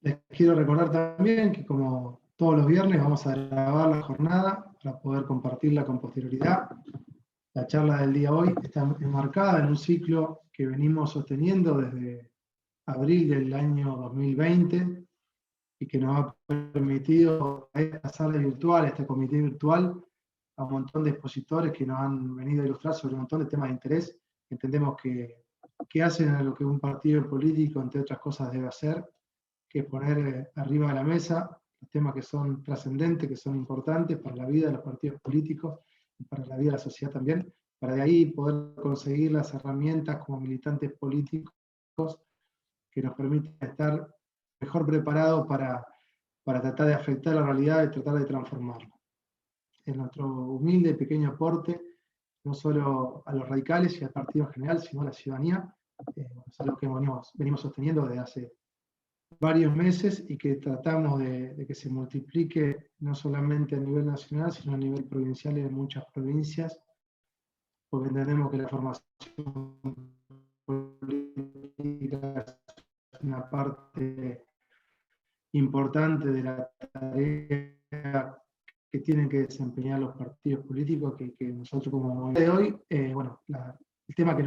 Les quiero recordar también que como todos los viernes vamos a grabar la jornada para poder compartirla con posterioridad. La charla del día hoy está enmarcada en un ciclo que venimos sosteniendo desde abril del año 2020 y que nos ha permitido a esta sala virtual, a este comité virtual, a un montón de expositores que nos han venido a ilustrar sobre un montón de temas de interés. Entendemos que hacen a lo que un partido político, entre otras cosas, debe hacer, que poner arriba de la mesa los temas que son trascendentes, que son importantes para la vida de los partidos políticos y para la vida de la sociedad también, para de ahí poder conseguir las herramientas como militantes políticos que nos permiten estar mejor preparados para tratar de afectar la realidad y tratar de transformarla. Es nuestro humilde y pequeño aporte, no solo a los radicales y al partido en general, sino a la ciudadanía. Es algo que venimos sosteniendo desde hace varios meses y que tratamos de que se multiplique no solamente a nivel nacional, sino a nivel provincial y en muchas provincias, porque entendemos que la formación política es una parte importante de la tarea que tienen que desempeñar los partidos políticos, que nosotros como movimiento de hoy, el tema que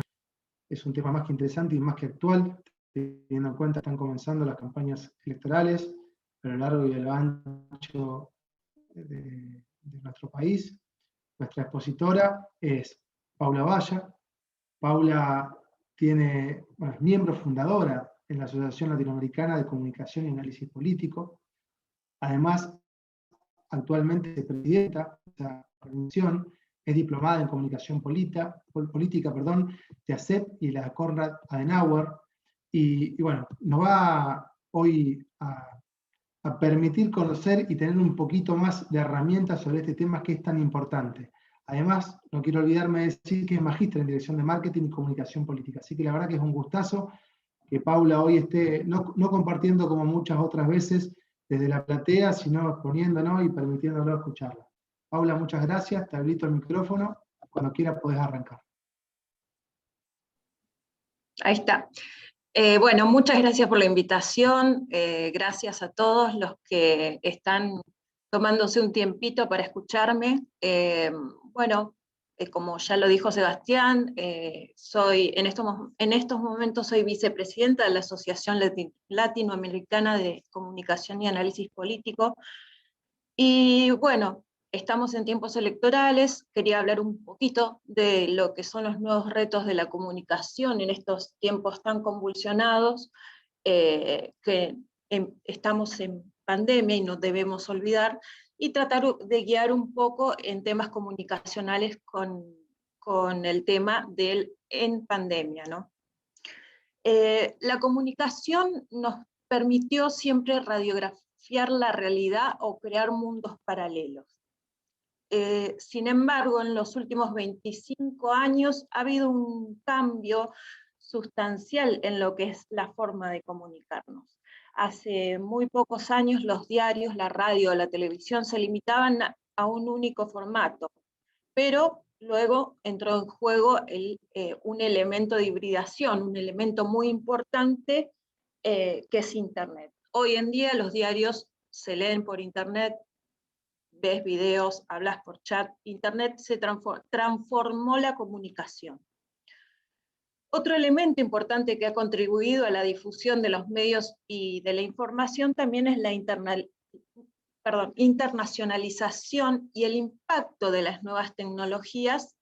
es un tema más que interesante y más que actual, teniendo en cuenta que están comenzando las campañas electorales a lo largo y a lo ancho de nuestro país. Nuestra expositora es Paula Valla. Paula es miembro fundadora en la Asociación Latinoamericana de Comunicación y Análisis Político. Además, actualmente es presidenta de esa organización, es diplomada en Comunicación Política, de ACEP y la Konrad Adenauer, y bueno, nos va hoy a permitir conocer y tener un poquito más de herramientas sobre este tema que es tan importante. Además, no quiero olvidarme de decir que es magíster en Dirección de Marketing y Comunicación Política, así que la verdad que es un gustazo que Paula hoy esté no compartiendo como muchas otras veces desde la platea, sino exponiéndonos y permitiéndonos escucharla. Paula, muchas gracias, te habilito el micrófono, cuando quieras podés arrancar. Ahí está. Bueno, muchas gracias por la invitación, gracias a todos los que están tomándose un tiempito para escucharme. Bueno, como ya lo dijo Sebastián, en estos momentos soy vicepresidenta de la Asociación Latinoamericana de Comunicación y Análisis Político, y bueno, estamos en tiempos electorales. Quería hablar un poquito de lo que son los nuevos retos de la comunicación en estos tiempos tan convulsionados, que estamos en pandemia y no debemos olvidar, y tratar de guiar un poco en temas comunicacionales con el tema del en pandemia, ¿no? La comunicación nos permitió siempre radiografiar la realidad o crear mundos paralelos. Sin embargo, en los últimos 25 años ha habido un cambio sustancial en lo que es la forma de comunicarnos. Hace muy pocos años los diarios, la radio, la televisión se limitaban a un único formato, pero luego entró en juego un elemento de hibridación, un elemento muy importante que es Internet. Hoy en día los diarios se leen por Internet, ves videos, hablas por chat. Internet se transformó la comunicación. Otro elemento importante que ha contribuido a la difusión de los medios y de la información también es la internacionalización y el impacto de las nuevas tecnologías,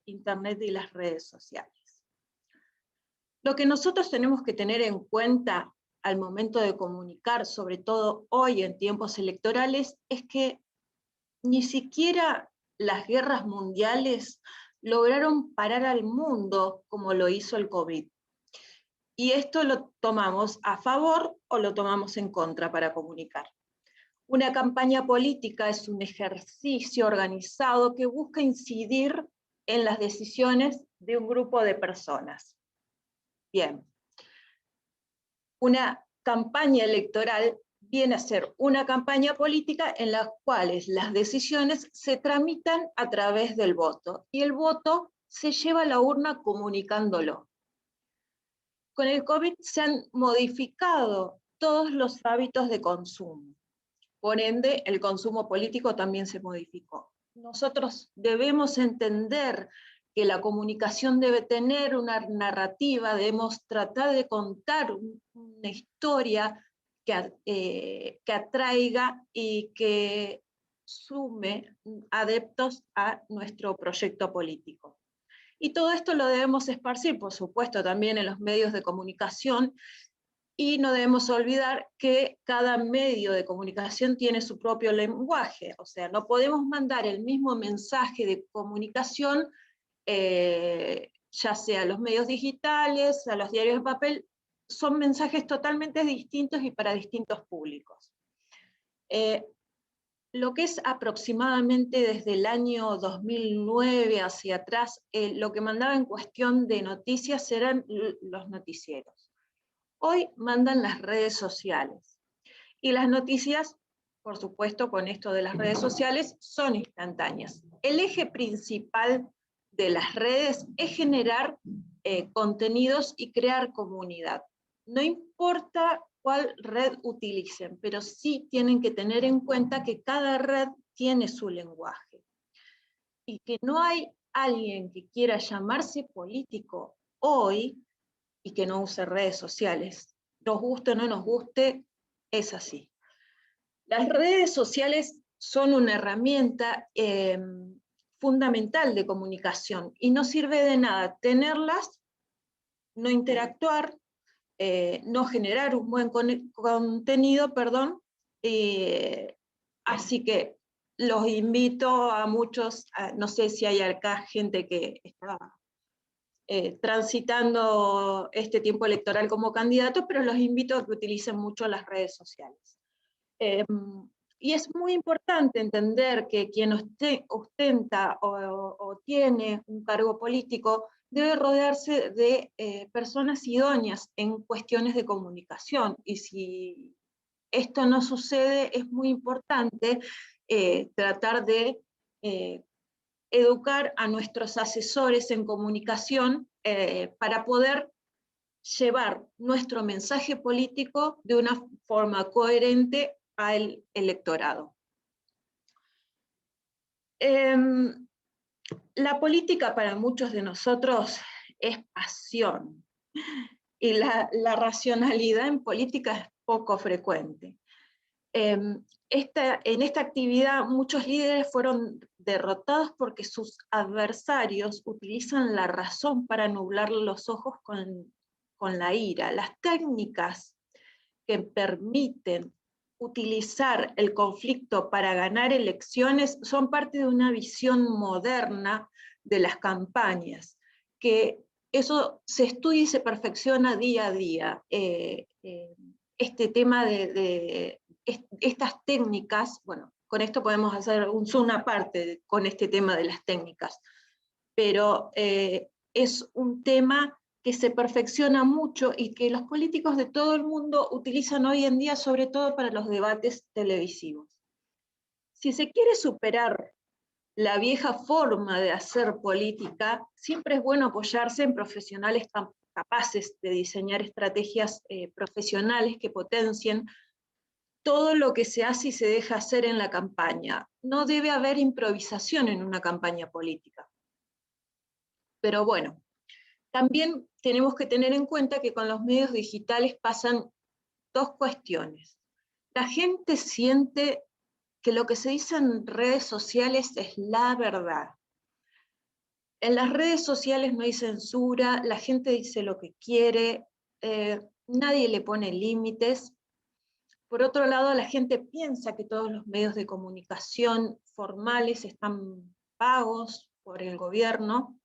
Internet y las redes sociales. Lo que nosotros tenemos que tener en cuenta al momento de comunicar, sobre todo hoy en tiempos electorales, es que ni siquiera las guerras mundiales lograron parar al mundo como lo hizo el COVID. Y esto lo tomamos a favor o lo tomamos en contra para comunicar. Una campaña política es un ejercicio organizado que busca incidir en las decisiones de un grupo de personas. Bien. Una campaña electoral viene a ser una campaña política en la cual las decisiones se tramitan a través del voto, y el voto se lleva a la urna comunicándolo. Con el COVID se han modificado todos los hábitos de consumo. Por ende, el consumo político también se modificó. Nosotros debemos entender que la comunicación debe tener una narrativa, debemos tratar de contar una historia que atraiga y que sume adeptos a nuestro proyecto político. Y todo esto lo debemos esparcir, por supuesto, también en los medios de comunicación, y no debemos olvidar que cada medio de comunicación tiene su propio lenguaje, o sea, no podemos mandar el mismo mensaje de comunicación, ya sea a los medios digitales, a los diarios de papel, son mensajes totalmente distintos y para distintos públicos. Lo que es aproximadamente desde el año 2009 hacia atrás, lo que mandaba en cuestión de noticias eran los noticieros. Hoy mandan las redes sociales. Y las noticias, por supuesto, con esto de las redes sociales, son instantáneas. El eje principal de las redes es generar contenidos y crear comunidad. No importa cuál red utilicen, pero sí tienen que tener en cuenta que cada red tiene su lenguaje. Y que no hay alguien que quiera llamarse político hoy y que no use redes sociales. Nos guste o no nos guste, es así. Las redes sociales son una herramienta fundamental de comunicación y no sirve de nada tenerlas, no interactuar, no generar un buen contenido, perdón. Así que los invito a muchos, no sé si hay acá gente que está transitando este tiempo electoral como candidato, pero los invito a que utilicen mucho las redes sociales. Y es muy importante entender que quien ostenta o tiene un cargo político debe rodearse de personas idóneas en cuestiones de comunicación. Y si esto no sucede, es muy importante tratar de educar a nuestros asesores en comunicación para poder llevar nuestro mensaje político de una forma coherente al electorado. La política para muchos de nosotros es pasión, y la racionalidad en política es poco frecuente. En esta actividad muchos líderes fueron derrotados porque sus adversarios utilizan la razón para nublar los ojos con la ira. Las técnicas que permiten utilizar el conflicto para ganar elecciones son parte de una visión moderna de las campañas, que eso se estudia y se perfecciona día a día. Este tema de estas técnicas, bueno, con esto podemos hacer un zoom aparte con este tema de las técnicas, pero es un tema que se perfecciona mucho y que los políticos de todo el mundo utilizan hoy en día, sobre todo para los debates televisivos. Si se quiere superar la vieja forma de hacer política, siempre es bueno apoyarse en profesionales capaces de diseñar estrategias profesionales que potencien todo lo que se hace y se deja hacer en la campaña. No debe haber improvisación en una campaña política. Pero bueno, también tenemos que tener en cuenta que con los medios digitales pasan dos cuestiones. La gente siente que lo que se dice en redes sociales es la verdad. En las redes sociales no hay censura, la gente dice lo que quiere, nadie le pone límites. Por otro lado, la gente piensa que todos los medios de comunicación formales están pagos por el gobierno,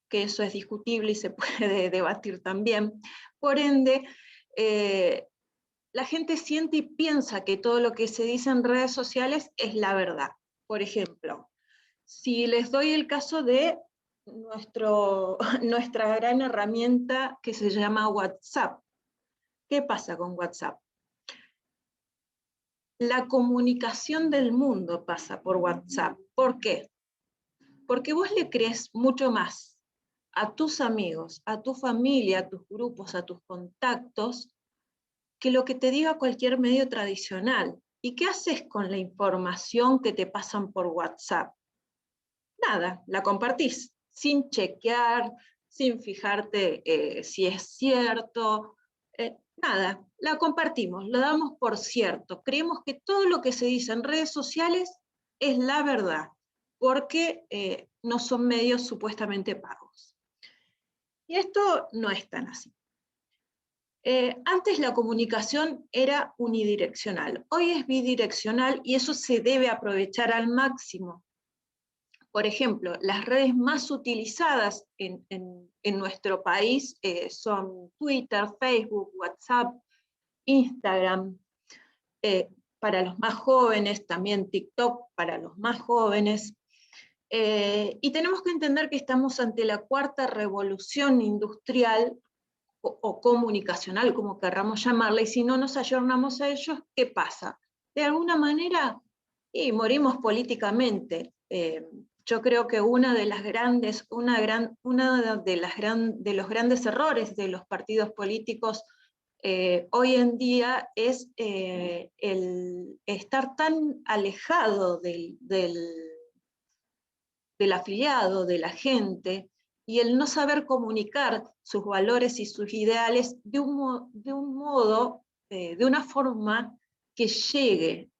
que eso es discutible y se puede debatir también. Por ende, la gente siente y piensa que todo lo que se dice en redes sociales es la verdad. Por ejemplo, si les doy el caso de nuestra gran herramienta que se llama WhatsApp. ¿Qué pasa con WhatsApp? La comunicación del mundo pasa por WhatsApp. ¿Por qué? Porque vos le crees mucho más a tus amigos, a tu familia, a tus grupos, a tus contactos, que lo que te diga cualquier medio tradicional. ¿Y qué haces con la información que te pasan por WhatsApp? Nada, la compartís sin chequear, sin fijarte si es cierto, nada, la compartimos, lo damos por cierto. Creemos que todo lo que se dice en redes sociales es la verdad, porque no son medios supuestamente pagos. Y esto no es tan así. Antes la comunicación era unidireccional, hoy es bidireccional y eso se debe aprovechar al máximo. Por ejemplo, las redes más utilizadas en nuestro país son Twitter, Facebook, WhatsApp, Instagram, para los más jóvenes, también TikTok para los más jóvenes. Y tenemos que entender que estamos ante la cuarta revolución industrial o comunicacional, como querramos llamarla, y si no nos ayornamos a ellos, ¿qué pasa? De alguna manera, y morimos políticamente. Yo creo que uno de los grandes errores de los partidos políticos hoy en día es el estar tan alejado del afiliado, de la gente, y el no saber comunicar sus valores y sus ideales de una forma que llegue.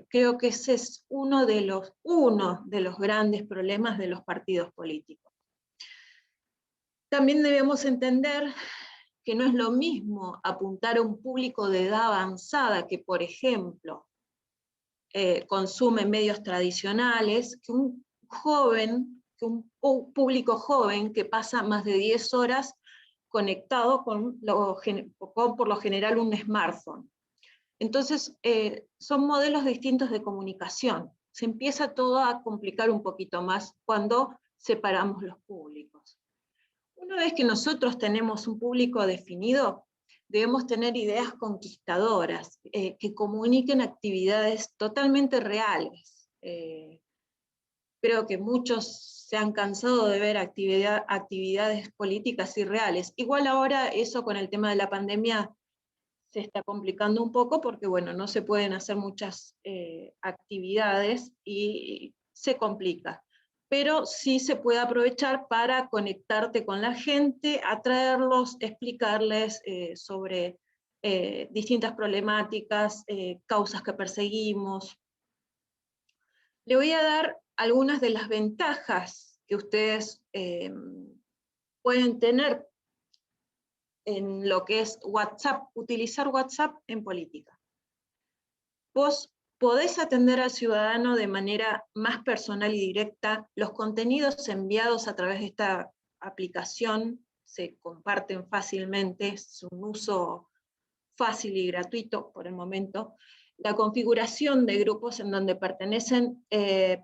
Creo que ese es uno de los grandes problemas de los partidos políticos. También debemos entender que no es lo mismo apuntar a un público de edad avanzada que, por ejemplo, consume medios tradicionales, que un público joven que pasa más de 10 horas conectado con por lo general un smartphone. Entonces, son modelos distintos de comunicación. Se empieza todo a complicar un poquito más cuando separamos los públicos. Una vez que nosotros tenemos un público definido, debemos tener ideas conquistadoras, que comuniquen actividades totalmente reales. Creo que muchos se han cansado de ver actividades políticas irreales. Igual ahora eso con el tema de la pandemia se está complicando un poco porque, bueno, no se pueden hacer muchas actividades y se complica. Pero sí se puede aprovechar para conectarte con la gente, atraerlos, explicarles sobre distintas problemáticas, causas que perseguimos. Le voy a dar algunas de las ventajas que ustedes pueden tener en lo que es WhatsApp, utilizar WhatsApp en política. Vos podés atender al ciudadano de manera más personal y directa. Los contenidos enviados a través de esta aplicación se comparten fácilmente, es un uso fácil y gratuito por el momento. La configuración de grupos en donde pertenecen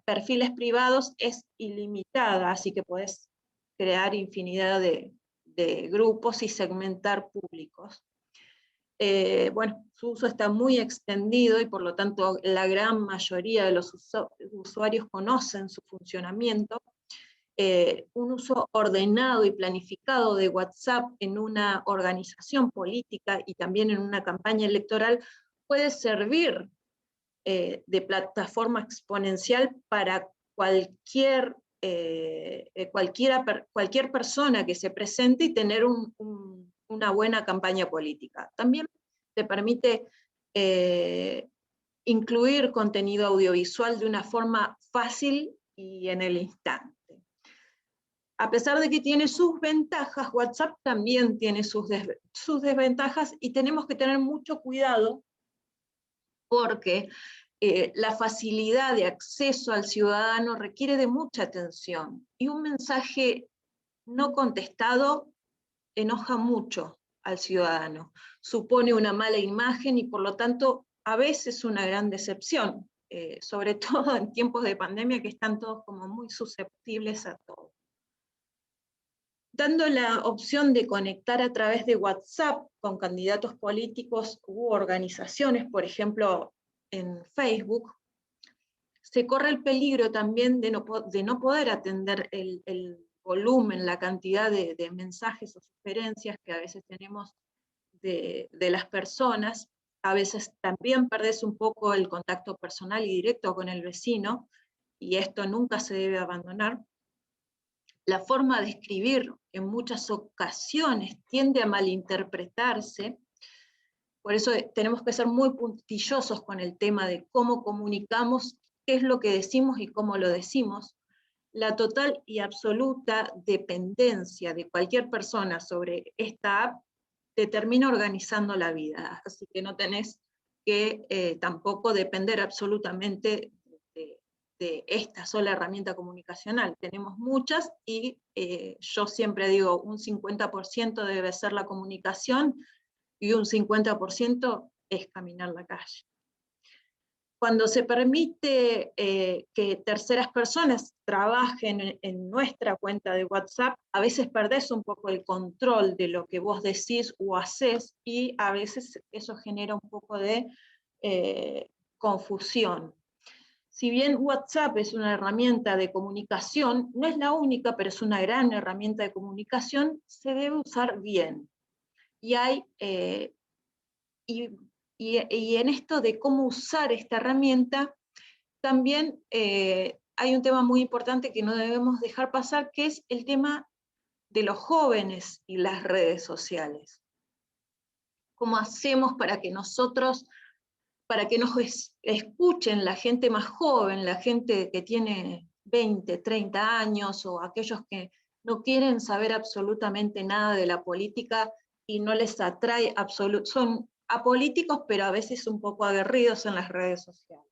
perfiles privados es ilimitada, así que podés crear infinidad de grupos y segmentar públicos. Bueno, su uso está muy extendido y por lo tanto la gran mayoría de los usuarios conocen su funcionamiento. Un uso ordenado y planificado de WhatsApp en una organización política y también en una campaña electoral puede servir de plataforma exponencial para cualquier persona que se presente y tener una buena campaña política. También te permite incluir contenido audiovisual de una forma fácil y en el instante. A pesar de que tiene sus ventajas, WhatsApp también tiene sus desventajas y tenemos que tener mucho cuidado porque la facilidad de acceso al ciudadano requiere de mucha atención y un mensaje no contestado enoja mucho al ciudadano, supone una mala imagen y por lo tanto a veces una gran decepción, sobre todo en tiempos de pandemia que están todos como muy susceptibles a todo. Dando la opción de conectar a través de WhatsApp con candidatos políticos u organizaciones, por ejemplo, en Facebook, se corre el peligro también de no poder atender el volumen, la cantidad de mensajes o sugerencias que a veces tenemos de las personas. A veces también perdés un poco el contacto personal y directo con el vecino, y esto nunca se debe abandonar. La forma de escribir en muchas ocasiones tiende a malinterpretarse, por eso tenemos que ser muy puntillosos con el tema de cómo comunicamos, qué es lo que decimos y cómo lo decimos. La total y absoluta dependencia de cualquier persona sobre esta app te termina organizando la vida, así que no tenés que tampoco depender absolutamente de esta sola herramienta comunicacional. Tenemos muchas y yo siempre digo, un 50% debe ser la comunicación y un 50% es caminar la calle. Cuando se permite que terceras personas trabajen en nuestra cuenta de WhatsApp, a veces perdés un poco el control de lo que vos decís o hacés, y a veces eso genera un poco de confusión. Si bien WhatsApp es una herramienta de comunicación, no es la única, pero es una gran herramienta de comunicación, se debe usar bien. Y hay y en esto de cómo usar esta herramienta, también hay un tema muy importante que no debemos dejar pasar, que es el tema de los jóvenes y las redes sociales. ¿Cómo hacemos para que nosotros, para que nos escuchen la gente más joven, la gente que tiene 20, 30 años, o aquellos que no quieren saber absolutamente nada de la política y no les atrae son apolíticos, pero a veces un poco aguerridos en las redes sociales?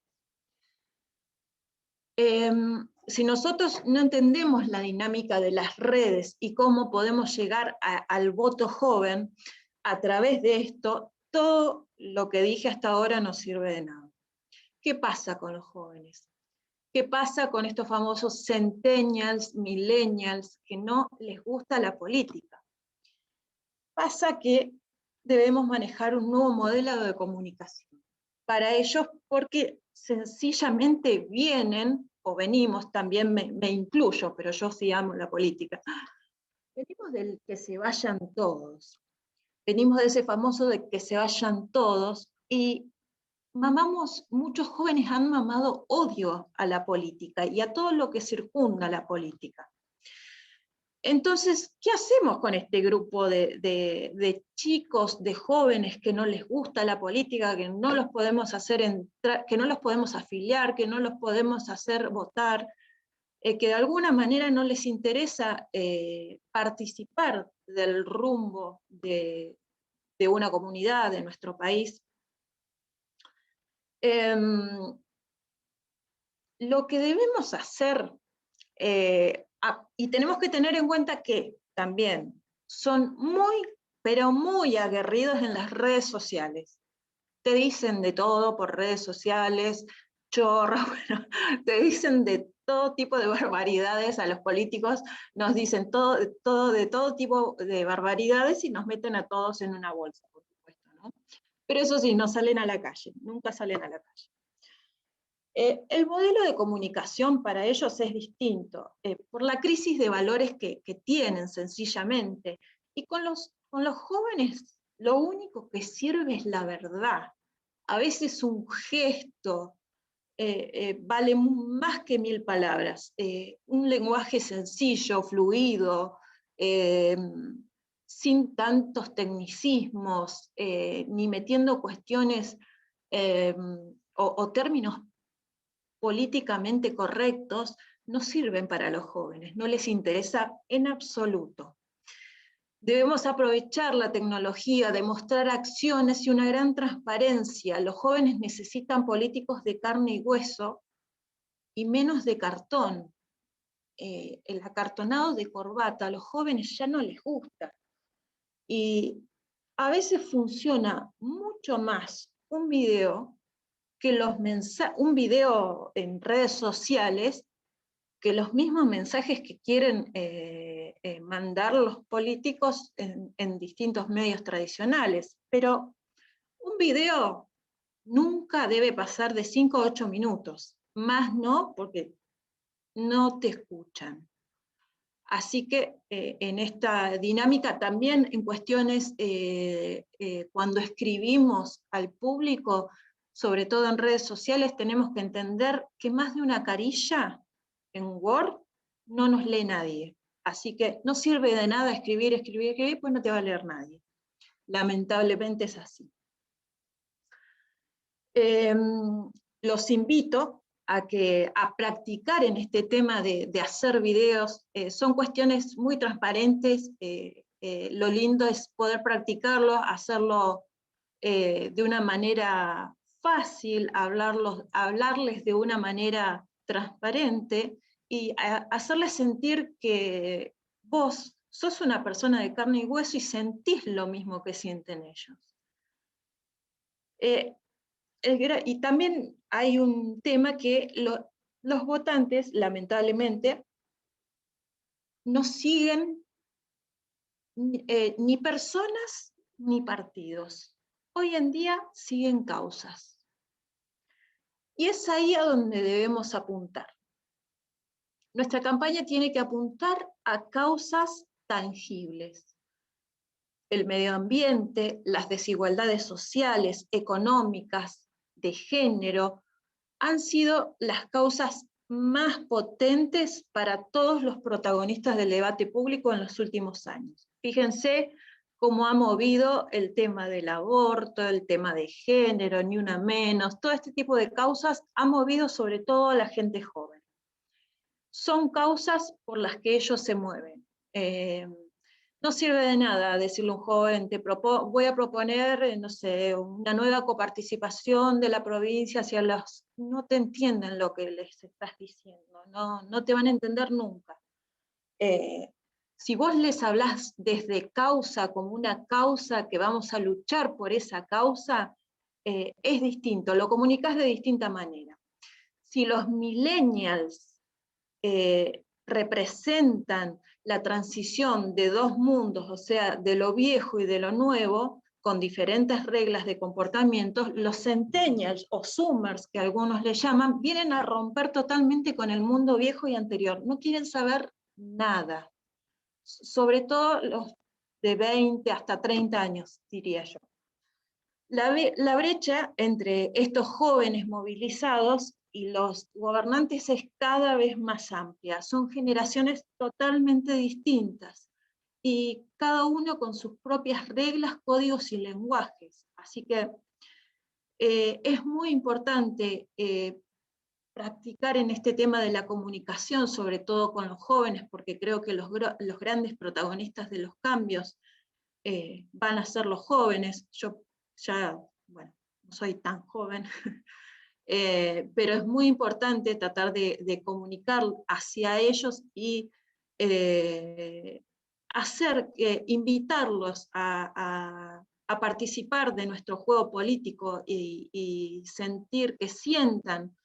Si nosotros no entendemos la dinámica de las redes y cómo podemos llegar al voto joven a través de esto, todo lo que dije hasta ahora no sirve de nada. ¿Qué pasa con los jóvenes? ¿Qué pasa con estos famosos centennials, millennials, que no les gusta la política? Pasa que debemos manejar un nuevo modelo de comunicación para ellos, porque sencillamente vienen, o venimos, también me incluyo, pero yo sí amo la política, venimos del que se vayan todos, venimos de ese famoso de que se vayan todos, y muchos jóvenes han mamado odio a la política y a todo lo que circunda la política. Entonces, ¿qué hacemos con este grupo de chicos, de jóvenes que no les gusta la política, que no los podemos hacer entrar, que no los podemos afiliar, que no los podemos hacer votar, que de alguna manera no les interesa participar del rumbo de una comunidad, de nuestro país? Lo que debemos hacer, y tenemos que tener en cuenta que también son muy, pero muy aguerridos en las redes sociales. Te dicen de todo por redes sociales, chorro, bueno, te dicen de todo tipo de barbaridades. A los políticos nos dicen de todo tipo de barbaridades y nos meten a todos en una bolsa, por supuesto, ¿no? Pero eso sí, no salen a la calle, nunca salen a la calle. El modelo de comunicación para ellos es distinto, por la crisis de valores que tienen sencillamente. Y con los jóvenes lo único que sirve es la verdad. A veces un gesto vale más que 1000 palabras. Un lenguaje sencillo, fluido, sin tantos tecnicismos, ni metiendo cuestiones o términos políticamente correctos, no sirven para los jóvenes, no les interesa en absoluto. Debemos aprovechar la tecnología, demostrar acciones y una gran transparencia. Los jóvenes necesitan políticos de carne y hueso y menos de cartón. El acartonado de corbata a los jóvenes ya no les gusta. Y a veces funciona mucho más un video un video en redes sociales, que los mismos mensajes que quieren mandar los políticos en distintos medios tradicionales. Pero un video nunca debe pasar de 5 a 8 minutos, más no, porque no te escuchan. Así que en esta dinámica también en cuestiones, cuando escribimos al público, sobre todo en redes sociales, tenemos que entender que más de una carilla en Word no nos lee nadie. Así que no sirve de nada escribir, escribir, escribir, pues no te va a leer nadie. Lamentablemente es así. Los invito a practicar en este tema de hacer videos. Son cuestiones muy transparentes. Lo lindo es poder practicarlo, hacerlo de una manera fácil, hablarles de una manera transparente y hacerles sentir que vos sos una persona de carne y hueso y sentís lo mismo que sienten ellos. Y también hay un tema que los votantes, lamentablemente, no siguen ni personas ni partidos. Hoy en día siguen causas. Y es ahí a donde debemos apuntar. Nuestra campaña tiene que apuntar a causas tangibles. El medio ambiente, las desigualdades sociales, económicas, de género, han sido las causas más potentes para todos los protagonistas del debate público en los últimos años. Fíjense cómo ha movido el tema del aborto, el tema de género, ni una menos, todo este tipo de causas ha movido sobre todo a la gente joven. Son causas por las que ellos se mueven. No sirve de nada decirle a un joven, voy a proponer, no sé, una nueva coparticipación de la provincia hacia los... No te entienden lo que les estás diciendo, no te van a entender nunca. Si vos les hablás desde causa, como una causa que vamos a luchar por esa causa, es distinto, lo comunicás de distinta manera. Si los millennials representan la transición de dos mundos, o sea, de lo viejo y de lo nuevo, con diferentes reglas de comportamiento, los centennials o zoomers, que algunos le llaman, vienen a romper totalmente con el mundo viejo y anterior. No quieren saber nada. Sobre todo los de 20 hasta 30 años, diría yo. La brecha entre estos jóvenes movilizados y los gobernantes es cada vez más amplia. Son generaciones totalmente distintas y cada uno con sus propias reglas, códigos y lenguajes. Así que es muy importante practicar en este tema de la comunicación, sobre todo con los jóvenes, porque creo que los grandes protagonistas de los cambios van a ser los jóvenes. Yo ya, bueno, no soy tan joven, pero es muy importante tratar de comunicar hacia ellos y invitarlos a participar de nuestro juego político y sentir que sientan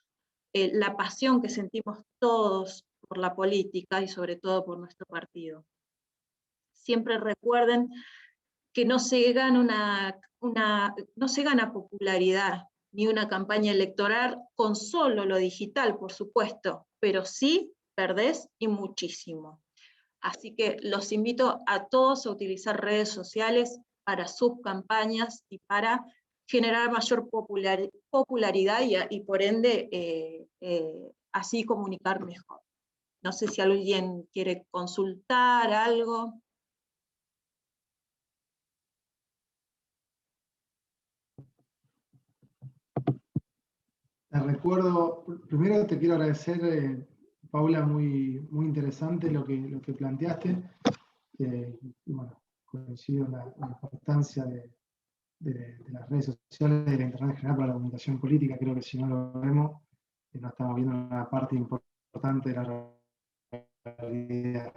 la pasión que sentimos todos por la política y sobre todo por nuestro partido. Siempre recuerden que no se gana popularidad ni una campaña electoral con solo lo digital, por supuesto, pero sí perdés y muchísimo. Así que los invito a todos a utilizar redes sociales para sus campañas y para generar mayor popularidad y por ende así comunicar mejor. No sé si alguien quiere consultar algo. Te recuerdo, primero te quiero agradecer, Paula, muy interesante lo que planteaste. Bueno, coincido en la importancia de las redes sociales, de la internet en general para la comunicación política. Creo que si no lo vemos, no estamos viendo una parte importante de la realidad.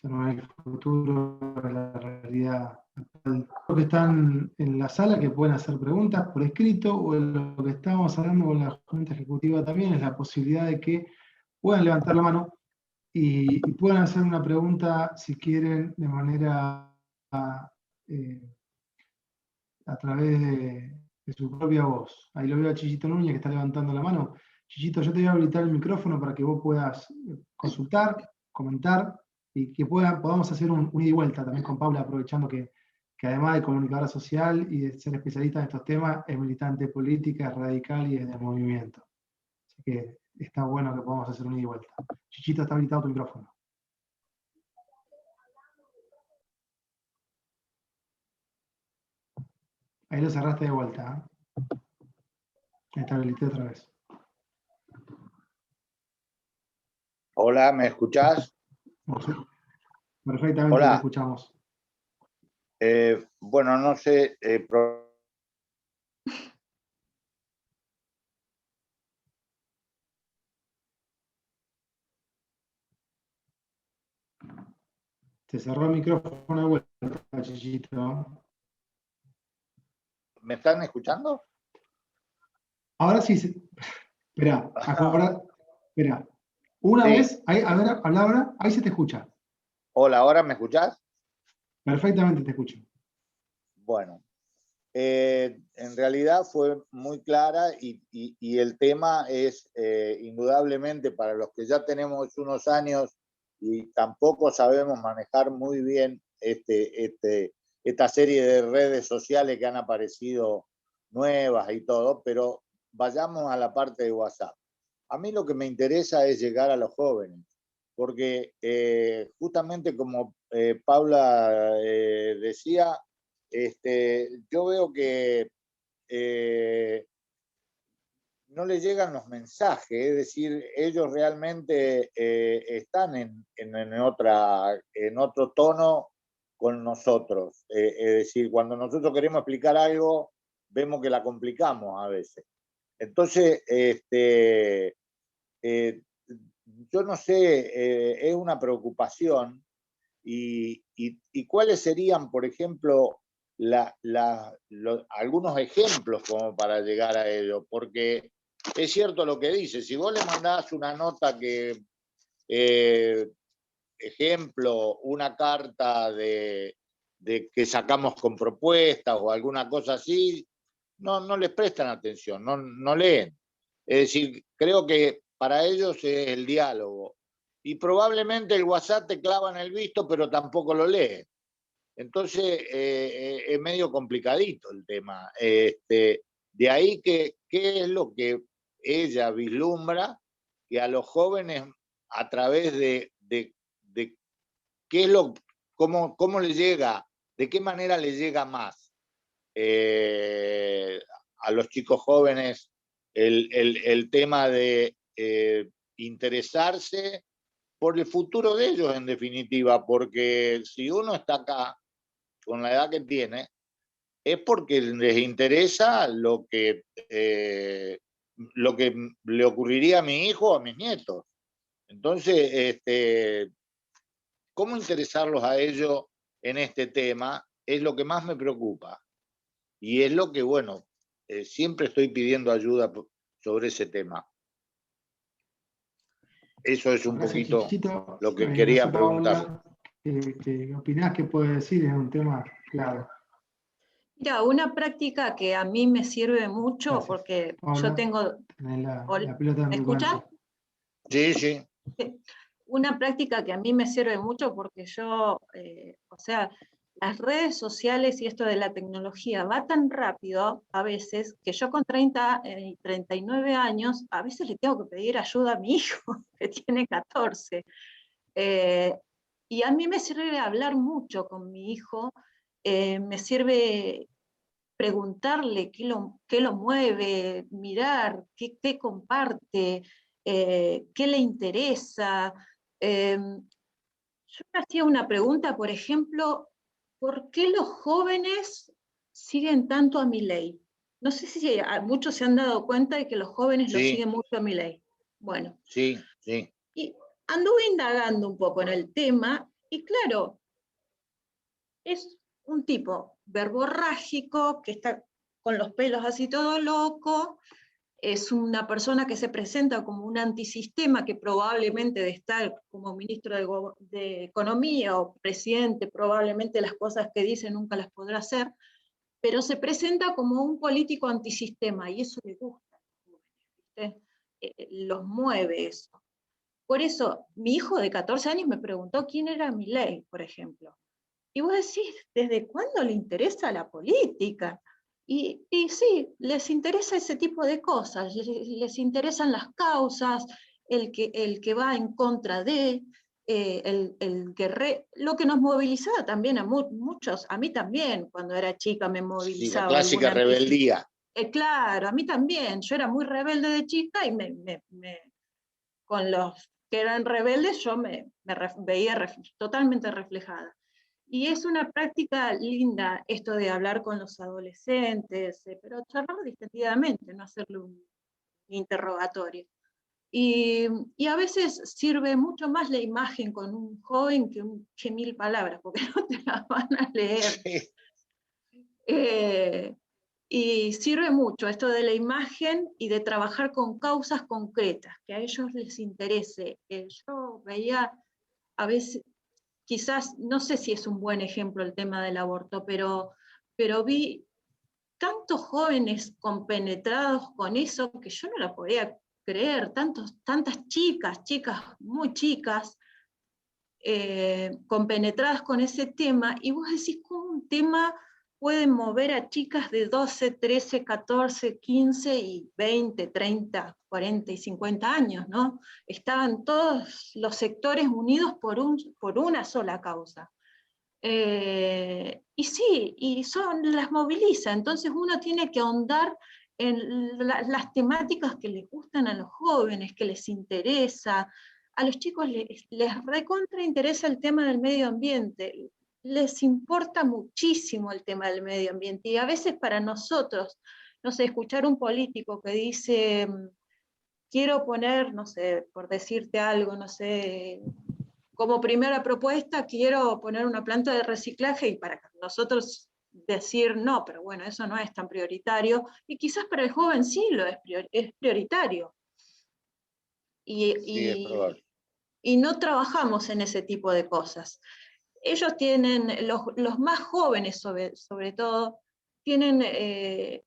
Ya no es el futuro, es la realidad actual. Los que están en la sala que pueden hacer preguntas por escrito, o lo que estábamos hablando con la Junta Ejecutiva también es la posibilidad de que puedan levantar la mano y puedan hacer una pregunta, si quieren, de manera a través de su propia voz. Ahí lo veo a Chichito Núñez que está levantando la mano. Chichito, yo te voy a habilitar el micrófono para que vos puedas consultar, comentar y que podamos hacer un ida y vuelta también con Paula, aprovechando que además de comunicadora social y de ser especialista en estos temas, es militante política, es radical y es de movimiento. Así que está bueno que podamos hacer un ida y vuelta. Chichito, está habilitado tu micrófono. Ahí lo cerraste de vuelta. Ahí te habilité otra vez. Hola, ¿me escuchás? Sí. Perfectamente. Hola. Te escuchamos. Bueno, no sé. Te cerró el micrófono de vuelta, Chichito. ¿Me están escuchando? Ahora sí. Espera, ahora. Espera. Una Sí. vez, ahí, a ver, habla ahora, ahí se te escucha. Hola, ¿ahora me escuchás? Perfectamente te escucho. Bueno, en realidad fue muy clara y el tema es indudablemente para los que ya tenemos unos años y tampoco sabemos manejar muy bien esta serie de redes sociales que han aparecido nuevas y todo, pero vayamos a la parte de WhatsApp. A mí lo que me interesa es llegar a los jóvenes, porque justamente como Paula decía, yo veo que no les llegan los mensajes, es decir, ellos realmente están en otro tono con nosotros. Es decir, cuando nosotros queremos explicar algo, vemos que la complicamos a veces. Entonces, yo no sé, es una preocupación y cuáles serían, por ejemplo, algunos ejemplos como para llegar a ello, porque es cierto lo que dice, si vos le mandás una nota que, ejemplo, una carta de que sacamos con propuestas o alguna cosa así, no les prestan atención, no leen. Es decir, creo que para ellos es el diálogo. Y probablemente el WhatsApp te clava en el visto, pero tampoco lo lee. Entonces, es medio complicadito el tema. De ahí que, ¿qué es lo que ella vislumbra? Que a los jóvenes, a través de qué es cómo le llega, de qué manera le llega más a los chicos jóvenes el tema de interesarse por el futuro de ellos, en definitiva, porque si uno está acá con la edad que tiene, es porque les interesa lo que le ocurriría a mi hijo o a mis nietos. Entonces, ¿cómo interesarlos a ellos en este tema? Es lo que más me preocupa. Y es lo que, bueno, siempre estoy pidiendo ayuda sobre ese tema. Eso es un poquito Chichito, lo que quería no sé, preguntar. Paula, ¿qué opinás? ¿Qué puedes decir? Es un tema claro. Mira, una práctica que a mí me sirve mucho, Gracias, porque Paula, yo tengo... la pelota en ¿Me tu escuchas? cancha. Sí, sí. Una práctica que a mí me sirve mucho porque yo, o sea, las redes sociales y esto de la tecnología va tan rápido a veces que yo con 39 años a veces le tengo que pedir ayuda a mi hijo que tiene 14. Y a mí me sirve hablar mucho con mi hijo, me sirve preguntarle qué lo mueve, mirar qué comparte, qué le interesa. Yo me hacía una pregunta, por ejemplo, ¿por qué los jóvenes siguen tanto a Milei? No sé si muchos se han dado cuenta de que los jóvenes lo siguen mucho a Milei. Bueno. Sí, sí. Y anduve indagando un poco en el tema, y claro, es un tipo verborrágico, que está con los pelos así todo loco, es una persona que se presenta como un antisistema que probablemente de estar como ministro de Economía o presidente, probablemente las cosas que dice nunca las podrá hacer, pero se presenta como un político antisistema y eso le gusta, ¿viste? Los mueve eso. Por eso, mi hijo de 14 años me preguntó quién era Milei, por ejemplo. Y vos decís, ¿desde cuándo le interesa la política? Y sí, les interesa ese tipo de cosas, les interesan las causas, el que va en contra de, lo que nos movilizaba también a muchos, a mí también, cuando era chica me Sí, la movilizaba clásica alguna noticia. rebeldía. Claro, a mí también, yo era muy rebelde de chica y con los que eran rebeldes yo me veía totalmente reflejada. Y es una práctica linda esto de hablar con los adolescentes, pero charlar distendidamente, no hacerle un interrogatorio. Y a veces sirve mucho más la imagen con un joven que 1000 palabras, porque no te las van a leer. Sí. Y sirve mucho esto de la imagen y de trabajar con causas concretas, que a ellos les interese. Yo veía a veces, quizás, no sé si es un buen ejemplo el tema del aborto, pero vi tantos jóvenes compenetrados con eso que yo no la podía creer, tantas chicas muy chicas, compenetradas con ese tema, y vos decís cómo un tema puede mover a chicas de 12, 13, 14, 15 y 20, 30, 40 y 50 años, ¿no? Estaban todos los sectores unidos por una sola causa. Y sí, las moviliza, entonces uno tiene que ahondar en las temáticas que les gustan a los jóvenes, que les interesa. A los chicos les recontra interesa el tema del medio ambiente, les importa muchísimo el tema del medio ambiente, y a veces para nosotros, no sé, escuchar un político que dice, quiero poner, no sé, por decirte algo, no sé, como primera propuesta quiero poner una planta de reciclaje, y para nosotros decir no, pero bueno, eso no es tan prioritario, y quizás para el joven sí lo es prioritario. Sí, es probable. Y no trabajamos en ese tipo de cosas. Ellos tienen, los más jóvenes sobre todo, tienen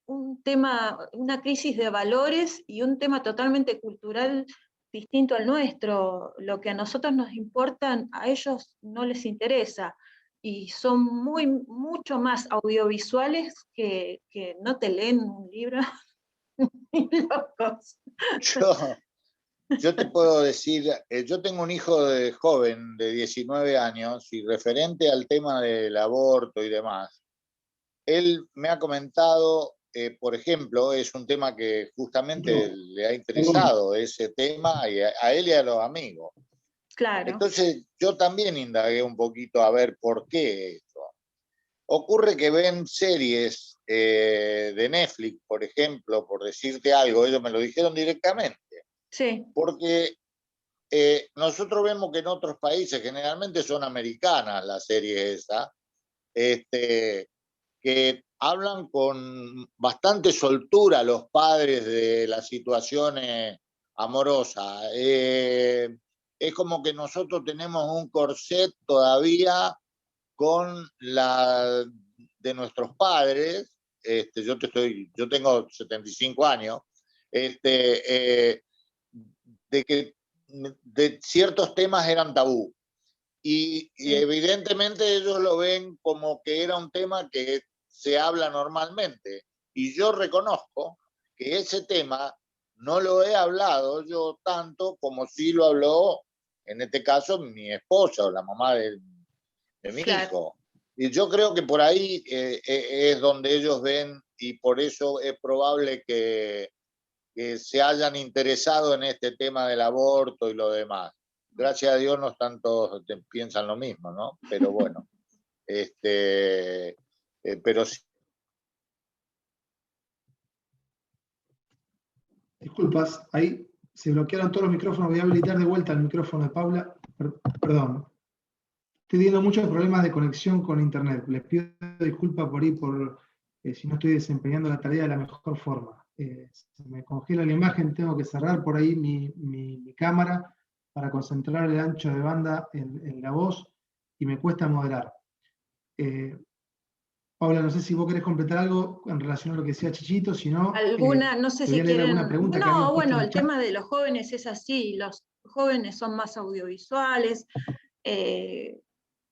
un tema, una crisis de valores y un tema totalmente cultural distinto al nuestro. Lo que a nosotros nos importa, a ellos no les interesa. Y son mucho más audiovisuales que no te leen un libro ni locos. Yo te puedo decir, yo tengo un hijo de joven de 19 años y referente al tema del aborto y demás, él me ha comentado, por ejemplo, es un tema que justamente le ha interesado ese tema y a él y a los amigos. Claro. Entonces yo también indagué un poquito a ver por qué esto. Ocurre que ven series de Netflix, por ejemplo, por decirte algo, ellos me lo dijeron directamente. Sí. Porque nosotros vemos que en otros países, generalmente son americanas las series esas, que hablan con bastante soltura los padres de las situaciones amorosas. Es como que nosotros tenemos un corset todavía con la de nuestros padres. Yo tengo 75 años, de que de ciertos temas eran tabú. Y evidentemente ellos lo ven como que era un tema que se habla normalmente. Y yo reconozco que ese tema no lo he hablado yo tanto como sí lo habló, en este caso, mi esposa o la mamá de mi hijo. Y yo creo que por ahí es donde ellos ven, y por eso es probable que se hayan interesado en este tema del aborto y lo demás. Gracias a Dios no tantos piensan lo mismo, ¿no? Pero bueno, pero sí. Disculpas, ahí se bloquearon todos los micrófonos. Voy a habilitar de vuelta el micrófono de Paula. Perdón. Estoy teniendo muchos problemas de conexión con internet. Les pido disculpas por ahí, si no estoy desempeñando la tarea de la mejor forma. Se me congela la imagen, tengo que cerrar por ahí mi cámara para concentrar el ancho de banda en la voz, y me cuesta moderar. Paula, no sé si vos querés completar algo en relación a lo que decía Chichito, si no, alguna, no sé si quieren. alguna pregunta que No, habían puesto bueno, en el chat. tema de los jóvenes es así, jóvenes son más audiovisuales,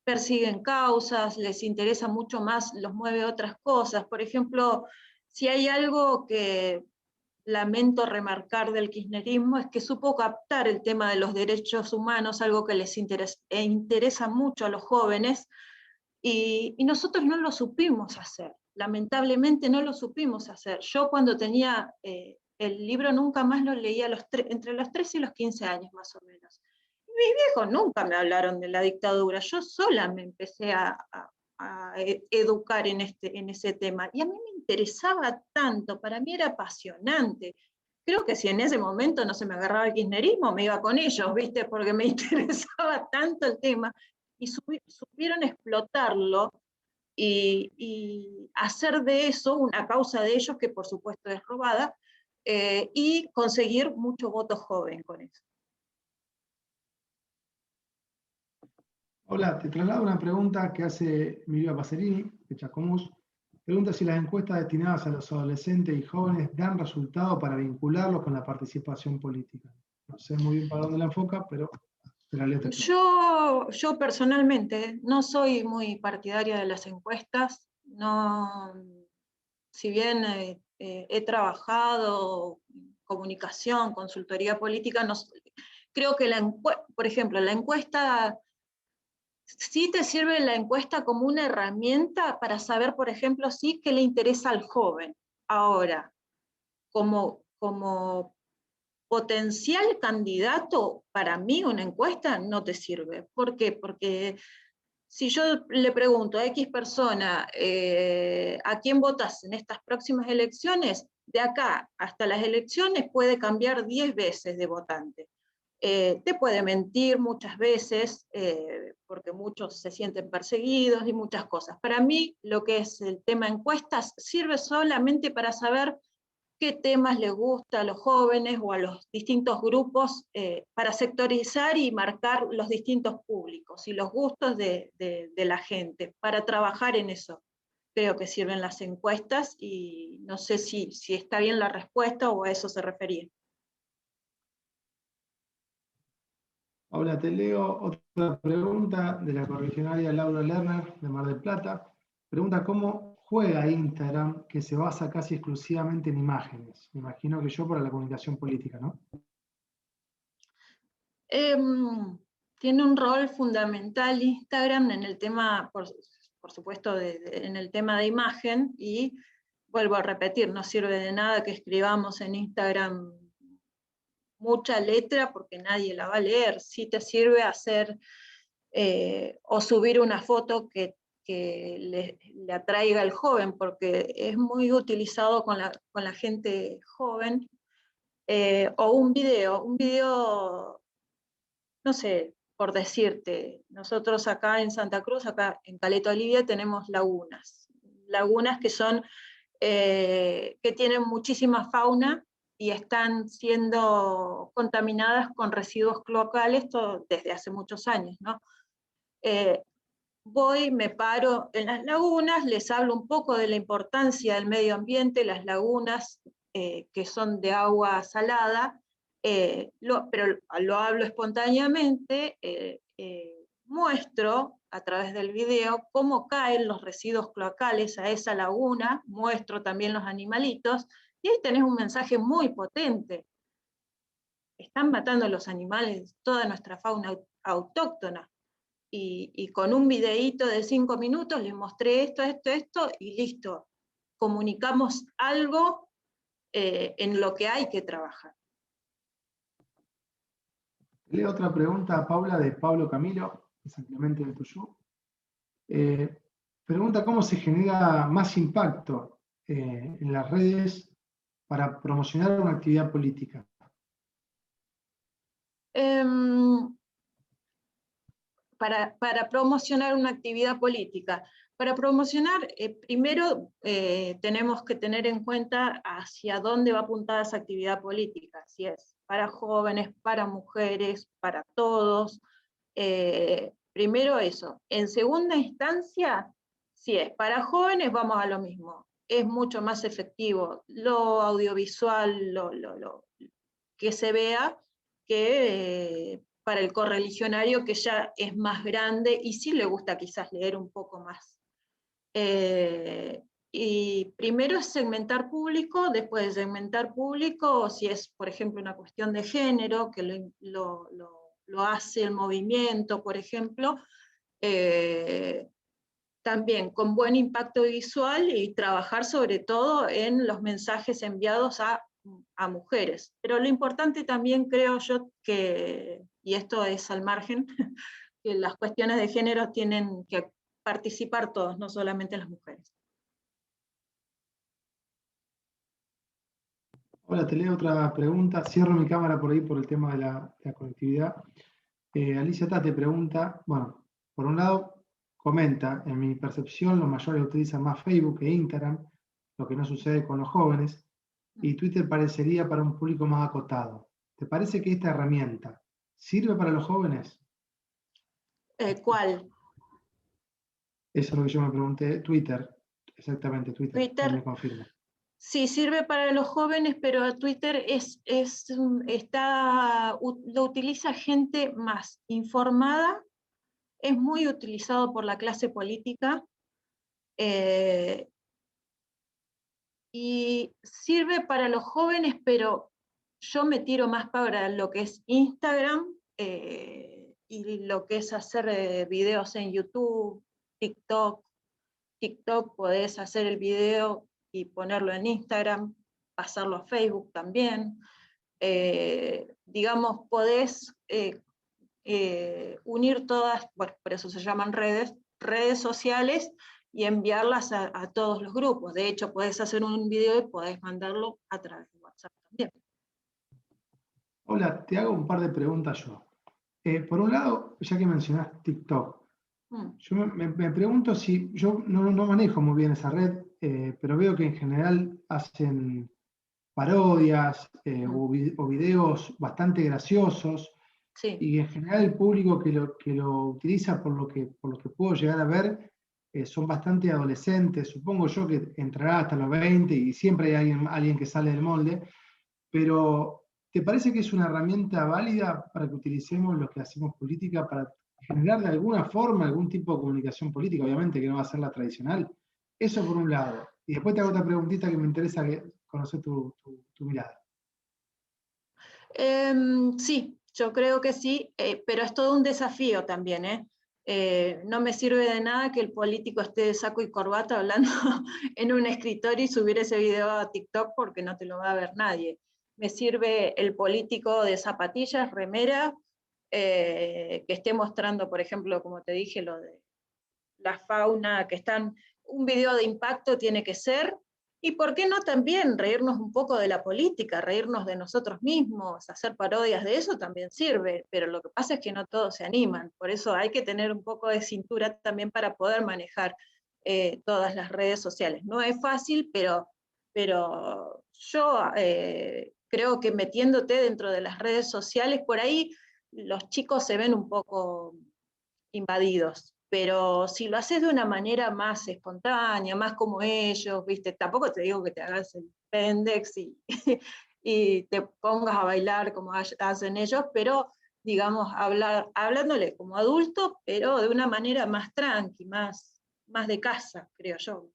persiguen causas, les interesa mucho más, los mueve otras cosas. Por ejemplo, si hay algo que lamento remarcar del kirchnerismo es que supo captar el tema de los derechos humanos, algo que les interesa mucho a los jóvenes, y nosotros no lo supimos hacer. Lamentablemente no lo supimos hacer. Yo cuando tenía el libro nunca más lo leía entre los 13 y los 15 años más o menos. Mis viejos nunca me hablaron de la dictadura, yo sola me empecé a educar en ese tema. Y a mí me interesaba tanto, para mí era apasionante. Creo que si en ese momento no se me agarraba el kirchnerismo, me iba con ellos, ¿viste? Porque me interesaba tanto el tema. Y supieron explotarlo y hacer de eso una causa de ellos, que por supuesto es robada, y conseguir mucho voto joven con eso. Hola, te traslado una pregunta que hace Miriam Pacerini, de Chascomús. Pregunta si las encuestas destinadas a los adolescentes y jóvenes dan resultado para vincularlos con la participación política. No sé muy bien para dónde la enfoca, pero te la leo. Yo personalmente no soy muy partidaria de las encuestas. No, si bien he trabajado en comunicación, consultoría política, no, creo que por ejemplo, la encuesta, sí te sirve la encuesta como una herramienta para saber, por ejemplo, sí qué le interesa al joven. Ahora, como potencial candidato, para mí una encuesta no te sirve. ¿Por qué? Porque si yo le pregunto a X persona, ¿a quién votas en estas próximas elecciones? De acá hasta las elecciones puede cambiar 10 veces de votante. Te puede mentir muchas veces, porque muchos se sienten perseguidos y muchas cosas. Para mí, lo que es el tema encuestas sirve solamente para saber qué temas les gusta a los jóvenes o a los distintos grupos, para sectorizar y marcar los distintos públicos y los gustos de la gente, para trabajar en eso. Creo que sirven las encuestas y no sé si está bien la respuesta o a eso se refería. Ahora te leo otra pregunta de la correligionaria Laura Lerner, de Mar del Plata. Pregunta cómo juega Instagram, que se basa casi exclusivamente en imágenes. Me imagino que yo para la comunicación política, ¿no? Tiene un rol fundamental Instagram en el tema, por supuesto, en el tema de imagen, y vuelvo a repetir, no sirve de nada que escribamos en Instagram mucha letra porque nadie la va a leer. Sí te sirve hacer o subir una foto que le atraiga al joven, porque es muy utilizado con la gente joven, o un video, no sé, por decirte, nosotros acá en Santa Cruz, acá en Caleta Olivia, tenemos lagunas que son, que tienen muchísima fauna y están siendo contaminadas con residuos cloacales desde hace muchos años, ¿no? Voy, me paro en las lagunas, les hablo un poco de la importancia del medio ambiente, las lagunas que son de agua salada, pero lo hablo espontáneamente, muestro a través del video cómo caen los residuos cloacales a esa laguna, muestro también los animalitos, y ahí tenés un mensaje muy potente. Están matando los animales, toda nuestra fauna autóctona. Y con un videíto de 5 minutos les mostré esto, y listo. Comunicamos algo en lo que hay que trabajar. Leo otra pregunta a Paula de Pablo Camilo, de San Clemente del Tuyú. Pregunta cómo se genera más impacto en las redes para promocionar una actividad política. Para promocionar una actividad política. Para promocionar, primero tenemos que tener en cuenta hacia dónde va apuntada esa actividad política, si es para jóvenes, para mujeres, para todos. Primero eso. En segunda instancia, si es para jóvenes, vamos a lo mismo. Es mucho más efectivo lo audiovisual, lo que se vea, que para el correligionario, que ya es más grande y sí le gusta quizás leer un poco más. Y primero es segmentar público, después de segmentar público, si es, por ejemplo, una cuestión de género, que lo hace el movimiento, por ejemplo, también con buen impacto visual y trabajar sobre todo en los mensajes enviados a mujeres. Pero lo importante también creo yo que, y esto es al margen, que las cuestiones de género tienen que participar todos, no solamente las mujeres. Hola, te leo otra pregunta. Cierro mi cámara por ahí por el tema de la conectividad. Alicia te pregunta, bueno, por un lado, comenta, en mi percepción los mayores utilizan más Facebook e Instagram, lo que no sucede con los jóvenes, y Twitter parecería para un público más acotado. ¿Te parece que esta herramienta sirve para los jóvenes? ¿Cuál? Eso es lo que yo me pregunté. Twitter, exactamente, Twitter, ahí me confirma. Sí, sirve para los jóvenes, pero Twitter lo utiliza gente más informada, es muy utilizado por la clase política, y sirve para los jóvenes, pero yo me tiro más para lo que es Instagram, y lo que es hacer videos en YouTube, TikTok. TikTok podés hacer el video y ponerlo en Instagram, pasarlo a Facebook también. Digamos, podés unir todas, bueno, por eso se llaman redes sociales, y enviarlas a todos los grupos. De hecho, podés hacer un video y podés mandarlo a través de WhatsApp también. Hola, te hago un par de preguntas yo. Por un lado, ya que mencionaste TikTok, yo me pregunto si, yo no manejo muy bien esa red, pero veo que en general hacen parodias o videos bastante graciosos, sí. Y en general el público que lo utiliza, por lo que puedo llegar a ver, son bastante adolescentes. Supongo yo que entrará hasta los 20 y siempre hay alguien que sale del molde, pero ¿te parece que es una herramienta válida para que utilicemos los que hacemos política para generar de alguna forma algún tipo de comunicación política? Obviamente que no va a ser la tradicional. Eso por un lado. Y después te hago otra preguntita que me interesa conocer tu mirada. Sí, yo creo que sí, pero es todo un desafío también. No me sirve de nada que el político esté de saco y corbata hablando en un escritorio y subir ese video a TikTok, porque no te lo va a ver nadie. Me sirve el político de zapatillas, remera, que esté mostrando, por ejemplo, como te dije, lo de la fauna, un video de impacto tiene que ser. Y por qué no también reírnos un poco de la política, reírnos de nosotros mismos, hacer parodias de eso también sirve, pero lo que pasa es que no todos se animan. Por eso hay que tener un poco de cintura también para poder manejar todas las redes sociales. No es fácil, pero yo creo que metiéndote dentro de las redes sociales, por ahí los chicos se ven un poco invadidos. Pero si lo haces de una manera más espontánea, más como ellos, ¿viste? Tampoco te digo que te hagas el pendex y te pongas a bailar como hacen ellos, pero digamos, hablándole como adulto, pero de una manera más tranqui, más de casa, creo yo.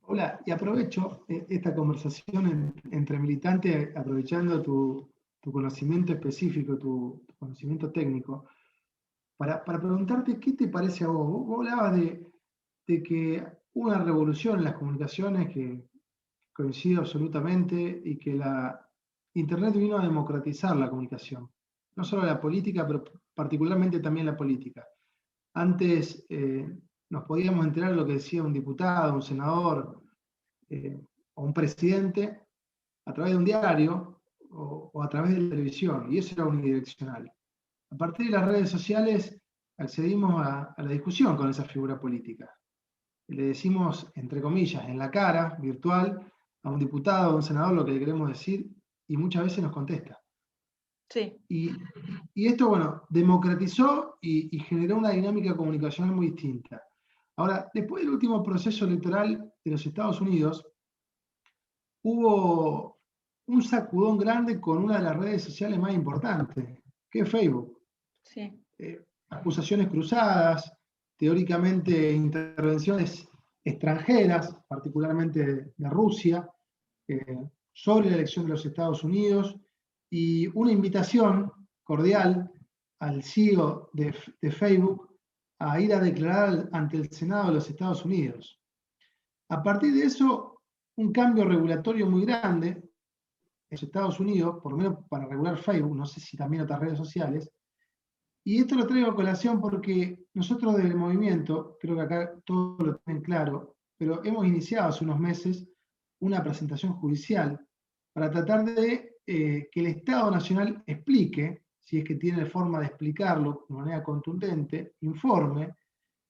Hola, y aprovecho esta conversación entre militantes, aprovechando tu conocimiento específico, tu conocimiento técnico, para preguntarte qué te parece a vos. Vos hablabas de que hubo una revolución en las comunicaciones que coincido absolutamente y que la Internet vino a democratizar la comunicación, no solo la política, pero particularmente también la política. Antes nos podíamos enterar de lo que decía un diputado, un senador o un presidente a través de un diario o a través de la televisión, y eso era unidireccional. A partir de las redes sociales accedimos a la discusión con esa figura política. Le decimos, entre comillas, en la cara, virtual, a un diputado, a un senador lo que le queremos decir, y muchas veces nos contesta. Sí. Y esto, bueno, democratizó y generó una dinámica comunicacional muy distinta. Ahora, después del último proceso electoral de los Estados Unidos, hubo un sacudón grande con una de las redes sociales más importantes, que es Facebook. Sí. Acusaciones cruzadas, teóricamente intervenciones extranjeras, particularmente de Rusia, sobre la elección de los Estados Unidos, y una invitación cordial al CEO de Facebook a ir a declarar ante el Senado de los Estados Unidos. A partir de eso, un cambio regulatorio muy grande en los Estados Unidos, por lo menos para regular Facebook, no sé si también otras redes sociales. Y esto lo traigo a colación porque nosotros del movimiento, creo que acá todos lo tienen claro, pero hemos iniciado hace unos meses una presentación judicial para tratar de que el Estado Nacional explique, si es que tiene forma de explicarlo de manera contundente, informe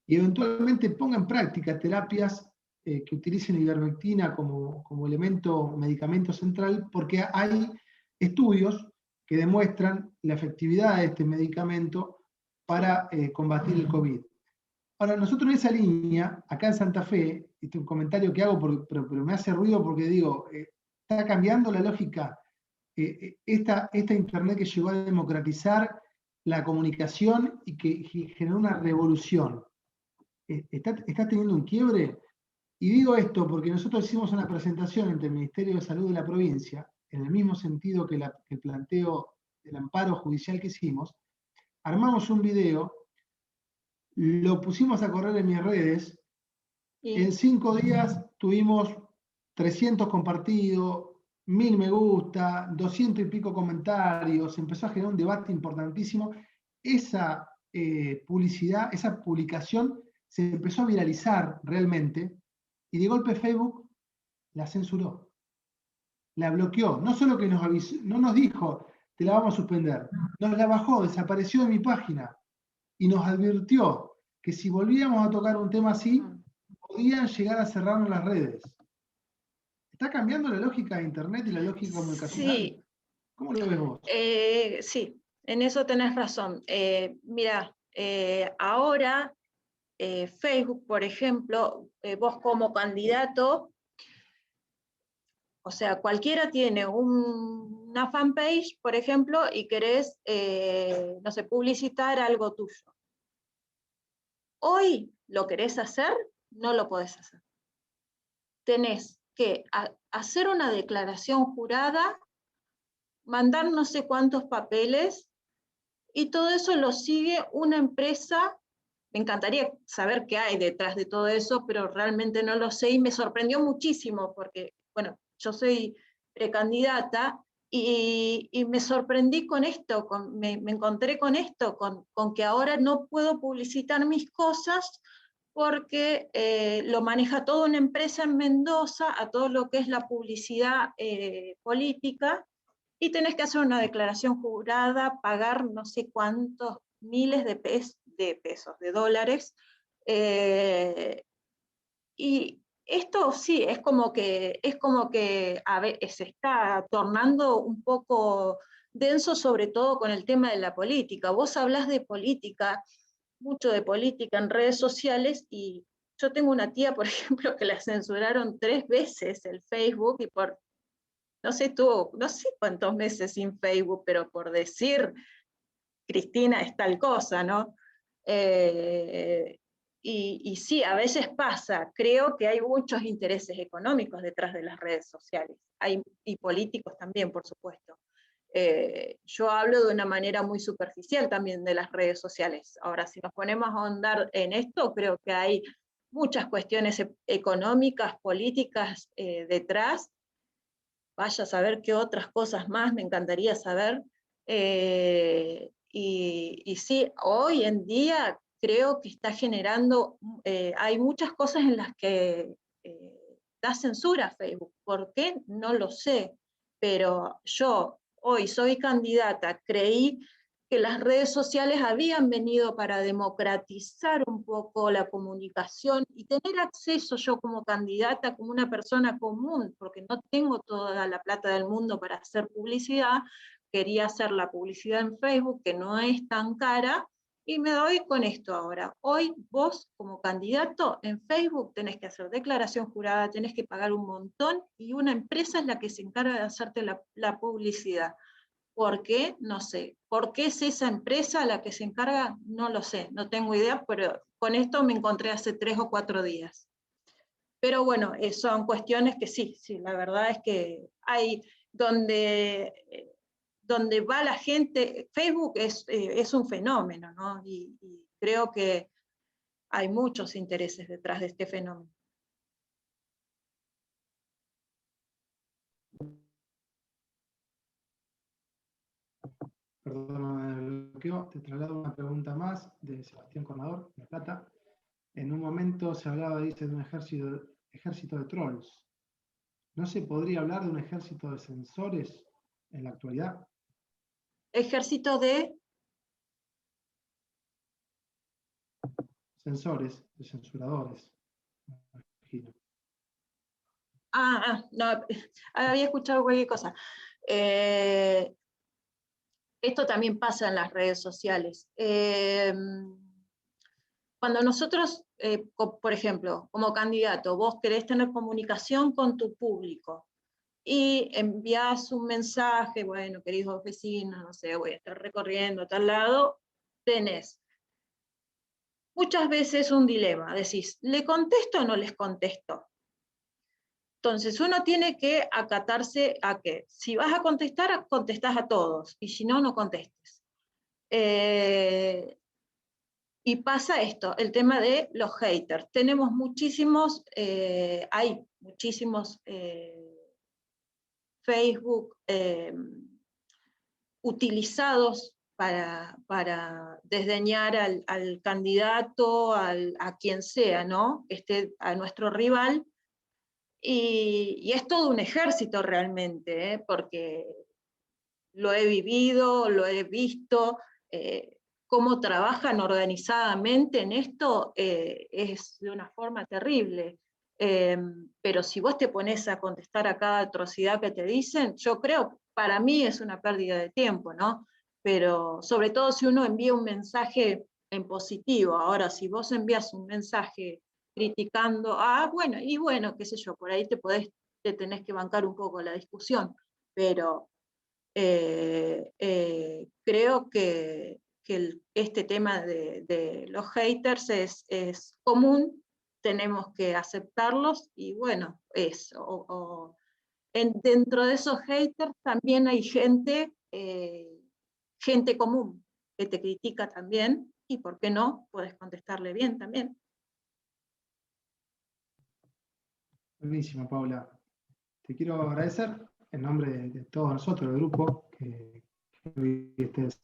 y eventualmente ponga en práctica terapias que utilicen ivermectina como elemento, medicamento central, porque hay estudios que demuestran la efectividad de este medicamento para combatir el COVID. Ahora, nosotros en esa línea, acá en Santa Fe, este es un comentario que hago, pero me hace ruido porque digo, está cambiando la lógica. Esta Internet que llegó a democratizar la comunicación y que generó una revolución, está teniendo un quiebre. Y digo esto porque nosotros hicimos una presentación ante el Ministerio de Salud de la provincia, en el mismo sentido que el planteo del amparo judicial que hicimos. Armamos un video, lo pusimos a correr en mis redes. En 5 días tuvimos 300 compartidos, 1000 me gusta, 200 y pico comentarios, empezó a generar un debate importantísimo. Esa publicidad, esa publicación se empezó a viralizar realmente, y de golpe Facebook la censuró, la bloqueó. No solo que nos avisó, no nos dijo, te la vamos a suspender, nos la bajó, desapareció de mi página y nos advirtió que si volvíamos a tocar un tema así, podían llegar a cerrarnos las redes. ¿Está cambiando la lógica de Internet y la lógica comunicacional? Sí. ¿Cómo lo ves vos? Sí, en eso tenés razón. Mira, ahora Facebook, por ejemplo, vos como candidato, o sea, cualquiera tiene una fanpage, por ejemplo, y querés, no sé, publicitar algo tuyo. Hoy lo querés hacer, no lo podés hacer. Tenés que hacer una declaración jurada, mandar no sé cuántos papeles, y todo eso lo sigue una empresa. Me encantaría saber qué hay detrás de todo eso, pero realmente no lo sé, y me sorprendió muchísimo porque, bueno, yo soy precandidata y me sorprendí con esto, me encontré con esto, con que ahora no puedo publicitar mis cosas porque lo maneja toda una empresa en Mendoza, a todo lo que es la publicidad política, y tenés que hacer una declaración jurada, pagar no sé cuántos miles de pesos, de dólares. Y esto sí, es como que a ver, se está tornando un poco denso, sobre todo con el tema de la política. Vos hablás de política, mucho de política en redes sociales, y yo tengo una tía, por ejemplo, que la censuraron 3 veces el Facebook, y no sé cuántos meses sin Facebook, pero por decir Cristina es tal cosa, ¿no? Y sí, a veces pasa. Creo que hay muchos intereses económicos detrás de las redes sociales, y políticos también, por supuesto. Yo hablo de una manera muy superficial también de las redes sociales. Ahora, si nos ponemos a ahondar en esto, creo que hay muchas cuestiones económicas, políticas detrás. Vaya a saber qué otras cosas más me encantaría saber. Y sí, hoy en día creo que está generando, hay muchas cosas en las que da censura a Facebook. ¿Por qué? No lo sé, pero yo hoy soy candidata, creí que las redes sociales habían venido para democratizar un poco la comunicación y tener acceso yo como candidata, como una persona común, porque no tengo toda la plata del mundo para hacer publicidad. Quería hacer la publicidad en Facebook, que no es tan cara, Y me doy con esto ahora. Hoy vos, como candidato, en Facebook tenés que hacer declaración jurada, tenés que pagar un montón, y una empresa es la que se encarga de hacerte la publicidad. ¿Por qué? No sé. ¿Por qué es esa empresa la que se encarga? No lo sé, no tengo idea, pero con esto me encontré hace 3 o 4 días. Pero bueno, son cuestiones que sí, la verdad es que hay donde va la gente. Facebook es un fenómeno, ¿no? Y creo que hay muchos intereses detrás de este fenómeno. Perdón el bloqueo, te traslado una pregunta más de Sebastián Cornador, de La Plata. En un momento se hablaba, dice, de un ejército de trolls. ¿No se podría hablar de un ejército de censores en la actualidad? Ejército de... Censores, de censuradores. No, había escuchado cualquier cosa. Esto también pasa en las redes sociales. Cuando nosotros, por ejemplo, como candidato, vos querés tener comunicación con tu público y envías un mensaje, bueno, queridos vecinos, no sé, voy a estar recorriendo a tal lado, tenés muchas veces un dilema, decís, ¿le contesto o no les contesto? Entonces uno tiene que acatarse a que si vas a contestar, contestás a todos, y si no, no contestes. Y pasa esto, el tema de los haters. Tenemos muchísimos, hay muchísimos Facebook utilizados para desdeñar al candidato, a quien sea, ¿no? A nuestro rival. Y es todo un ejército realmente, porque lo he vivido, lo he visto, cómo trabajan organizadamente en esto es de una forma terrible. Pero si vos te pones a contestar a cada atrocidad que te dicen, yo creo, para mí es una pérdida de tiempo, ¿no? Pero sobre todo si uno envía un mensaje en positivo. Ahora, si vos envías un mensaje criticando, bueno, qué sé yo, por ahí te tenés que bancar un poco la discusión, pero creo que este tema de los haters es común, tenemos que aceptarlos, y bueno, dentro de esos haters también hay gente común que te critica también, y por qué no, puedes contestarle bien también. Buenísimo, Paula. Te quiero agradecer en nombre de todos nosotros, del grupo, que hoy estés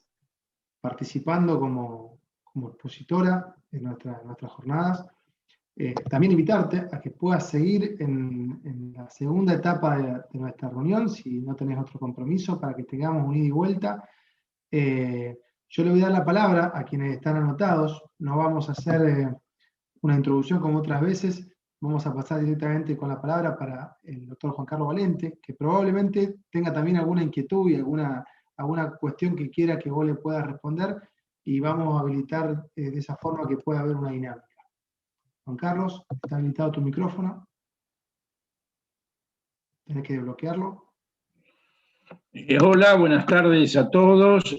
participando como expositora en nuestras jornadas. También invitarte a que puedas seguir en la segunda etapa de nuestra reunión, si no tenés otro compromiso, para que tengamos un ida y vuelta. Yo le voy a dar la palabra a quienes están anotados. No vamos a hacer una introducción como otras veces. Vamos a pasar directamente con la palabra para el doctor Juan Carlos Valente, que probablemente tenga también alguna inquietud y alguna cuestión que quiera que vos le puedas responder, y vamos a habilitar de esa forma que pueda haber una dinámica. Juan Carlos, está habilitado tu micrófono. Tenés que desbloquearlo. Hola, buenas tardes a todos.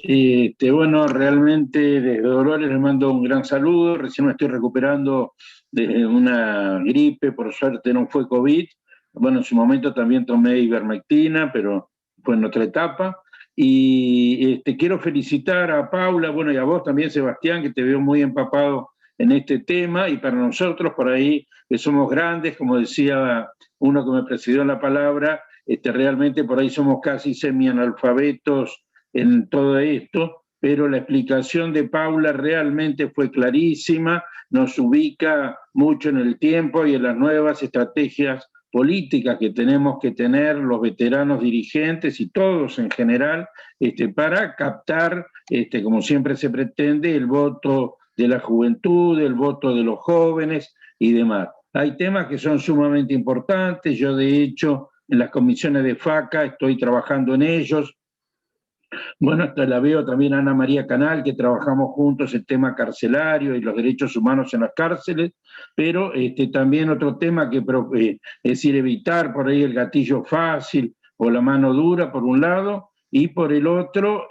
Bueno, realmente desde Dolores les mando un gran saludo. Recién me estoy recuperando de una gripe, por suerte no fue COVID. Bueno, en su momento también tomé ivermectina, pero fue en otra etapa. Y quiero felicitar a Paula, bueno, y a vos también, Sebastián, que te veo muy empapado en este tema, y para nosotros por ahí, que somos grandes, como decía uno que me presidió la palabra, realmente por ahí somos casi semi-analfabetos en todo esto, pero la explicación de Paula realmente fue clarísima, nos ubica mucho en el tiempo y en las nuevas estrategias políticas que tenemos que tener los veteranos dirigentes y todos en general, para captar, como siempre se pretende, el voto de la juventud, el voto de los jóvenes y demás. Hay temas que son sumamente importantes. Yo, de hecho, en las comisiones de FACA estoy trabajando en ellos, Bueno, hasta la veo también a Ana María Canal, que trabajamos juntos el tema carcelario y los derechos humanos en las cárceles, pero también otro tema que es decir, evitar por ahí el gatillo fácil o la mano dura, por un lado, y por el otro,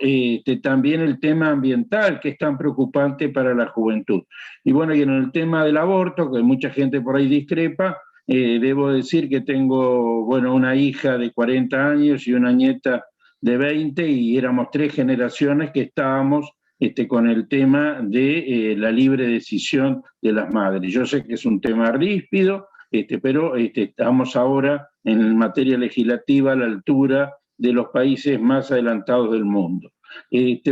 también el tema ambiental, que es tan preocupante para la juventud. Y bueno, y en el tema del aborto, que mucha gente por ahí discrepa, debo decir que tengo, bueno, una hija de 40 años y una nieta de 20, y éramos 3 generaciones que estábamos con el tema de la libre decisión de las madres. Yo sé que es un tema ríspido, pero estamos ahora en materia legislativa a la altura de los países más adelantados del mundo.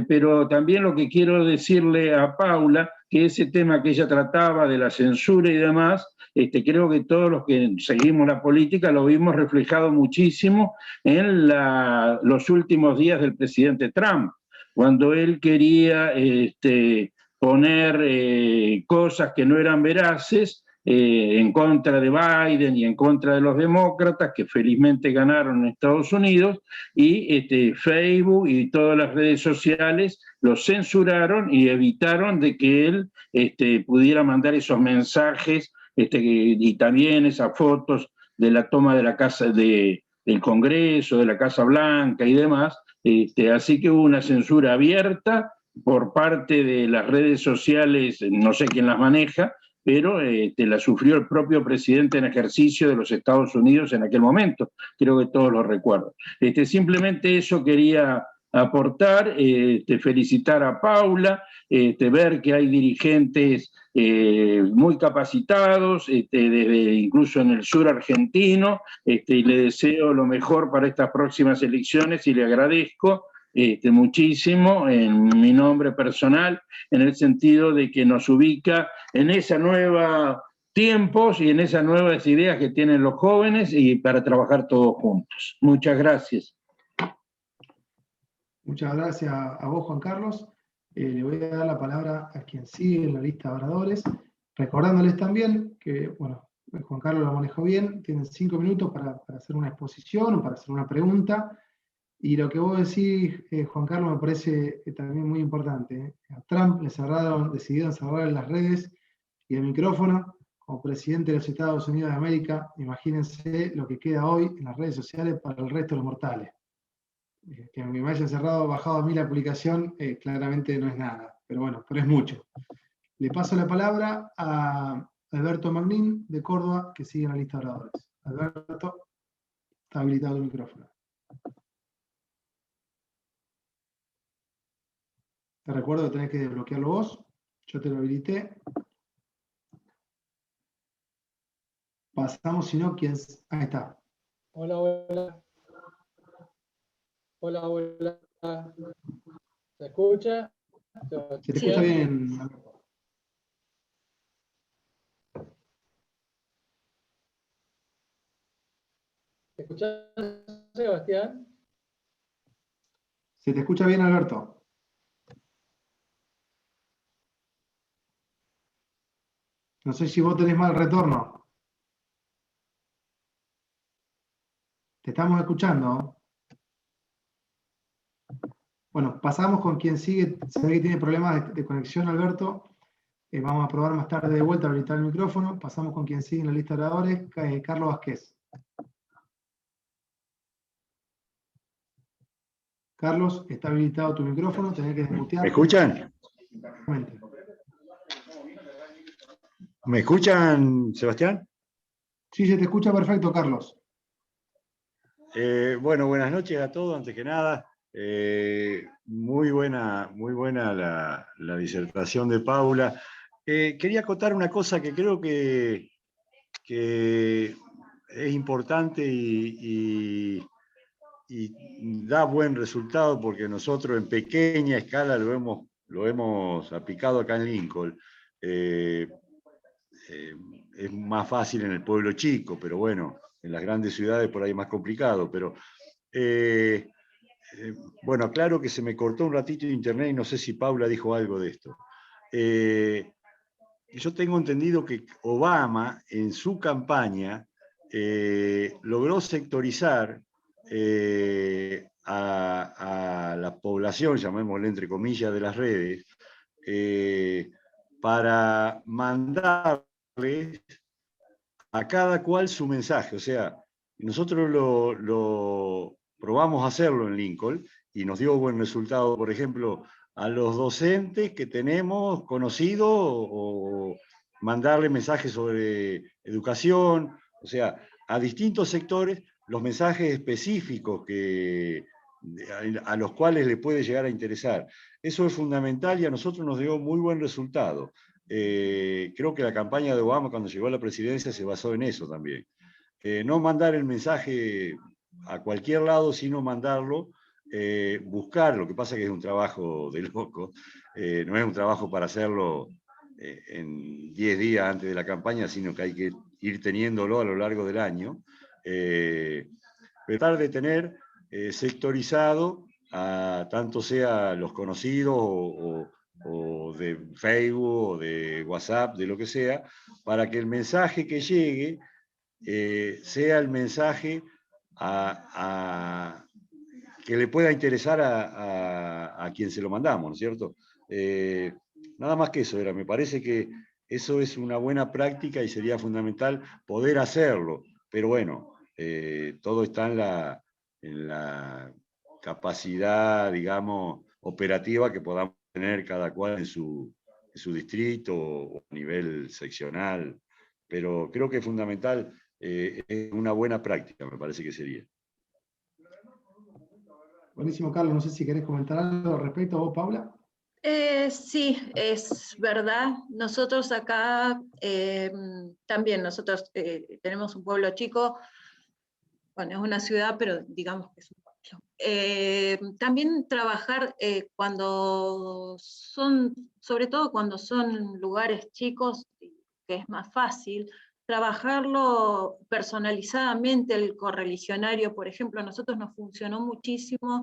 Pero también lo que quiero decirle a Paula, que ese tema que ella trataba de la censura y demás, creo que todos los que seguimos la política lo vimos reflejado muchísimo en los últimos días del presidente Trump, cuando él quería poner cosas que no eran veraces en contra de Biden y en contra de los demócratas, que felizmente ganaron en Estados Unidos, y Facebook y todas las redes sociales los censuraron y evitaron de que él pudiera mandar esos mensajes y también esas fotos de la toma de la casa del Congreso, de la Casa Blanca y demás. Así que hubo una censura abierta por parte de las redes sociales, no sé quién las maneja, pero la sufrió el propio presidente en ejercicio de los Estados Unidos en aquel momento. Creo que todos lo recuerdan. Simplemente eso quería aportar, felicitar a Paula, ver que hay dirigentes muy capacitados, desde incluso en el sur argentino, y le deseo lo mejor para estas próximas elecciones y le agradezco muchísimo en mi nombre personal, en el sentido de que nos ubica en esa nueva tiempos y en esas nuevas ideas que tienen los jóvenes y para trabajar todos juntos. Muchas gracias. Muchas gracias a vos, Juan Carlos. Le voy a dar la palabra a quien sigue en la lista de oradores, recordándoles también que, bueno, Juan Carlos lo manejó bien, tienen 5 minutos para hacer una exposición o para hacer una pregunta, y lo que vos decís, Juan Carlos, me parece también muy importante. A Trump decidieron cerrar las redes y el micrófono. Como presidente de los Estados Unidos de América, imagínense lo que queda hoy en las redes sociales para el resto de los mortales. Que aunque me haya cerrado, bajado a mí la aplicación, claramente no es nada, pero bueno, pero es mucho. Le paso la palabra a Alberto Magnín, de Córdoba, que sigue en la lista de oradores. Alberto, está habilitado el micrófono. Te recuerdo que tenés que desbloquearlo vos, yo te lo habilité. Pasamos, si no, ¿quién? Ahí está. Hola, hola. Hola, hola. ¿Se escucha? Se te escucha bien. ¿Se escucha, Sebastián? Se te escucha bien, Alberto. No sé si vos tenés mal retorno. Te estamos escuchando. Bueno, pasamos con quien sigue. Se ve que tiene problemas de conexión, Alberto. Vamos a probar más tarde de vuelta a habilitar el micrófono. Pasamos con quien sigue en la lista de oradores, Carlos Vázquez. Carlos, está habilitado tu micrófono, tenés que desmutear. ¿Me escuchan? ¿Me escuchan, Sebastián? Sí, se te escucha perfecto, Carlos. Bueno, buenas noches a todos, antes que nada. Muy buena la disertación de Paula. Quería acotar una cosa que creo que es importante y da buen resultado, porque nosotros en pequeña escala lo hemos aplicado acá en Lincoln. Es más fácil en el pueblo chico, pero bueno, en las grandes ciudades por ahí es más complicado. Pero bueno, claro que se me cortó un ratito de internet y no sé si Paula dijo algo de esto. Yo tengo entendido que Obama en su campaña logró sectorizar a la población, llamémosle entre comillas, de las redes, para mandarles a cada cual su mensaje. O sea, nosotros lo probamos a hacerlo en Lincoln y nos dio buen resultado, por ejemplo, a los docentes que tenemos conocidos o mandarle mensajes sobre educación, o sea, a distintos sectores, los mensajes específicos a los cuales le puede llegar a interesar. Eso es fundamental y a nosotros nos dio muy buen resultado. Creo que la campaña de Obama cuando llegó a la presidencia se basó en eso también. No mandar el mensaje a cualquier lado, sino mandarlo, buscar, lo que pasa que es un trabajo de loco, no es un trabajo para hacerlo en 10 días antes de la campaña, sino que hay que ir teniéndolo a lo largo del año. Tratar de tener sectorizado, tanto sea los conocidos o de Facebook o de WhatsApp, de lo que sea, para que el mensaje que llegue sea el mensaje que le pueda interesar a quien se lo mandamos, ¿no es cierto? Nada más que eso era, me parece que eso es una buena práctica y sería fundamental poder hacerlo, pero bueno, todo está en la capacidad, digamos, operativa que podamos tener cada cual en su distrito o a nivel seccional, pero creo que es fundamental, es una buena práctica, me parece que sería. Buenísimo, Carlos. No sé si querés comentar algo al respecto, vos, Paula. Sí, es verdad. Nosotros acá también, nosotros tenemos un pueblo chico, bueno, es una ciudad, pero digamos que es un pueblo. También trabajar cuando son, sobre todo cuando son lugares chicos, que es más fácil, trabajarlo personalizadamente, el correligionario, por ejemplo, a nosotros nos funcionó muchísimo,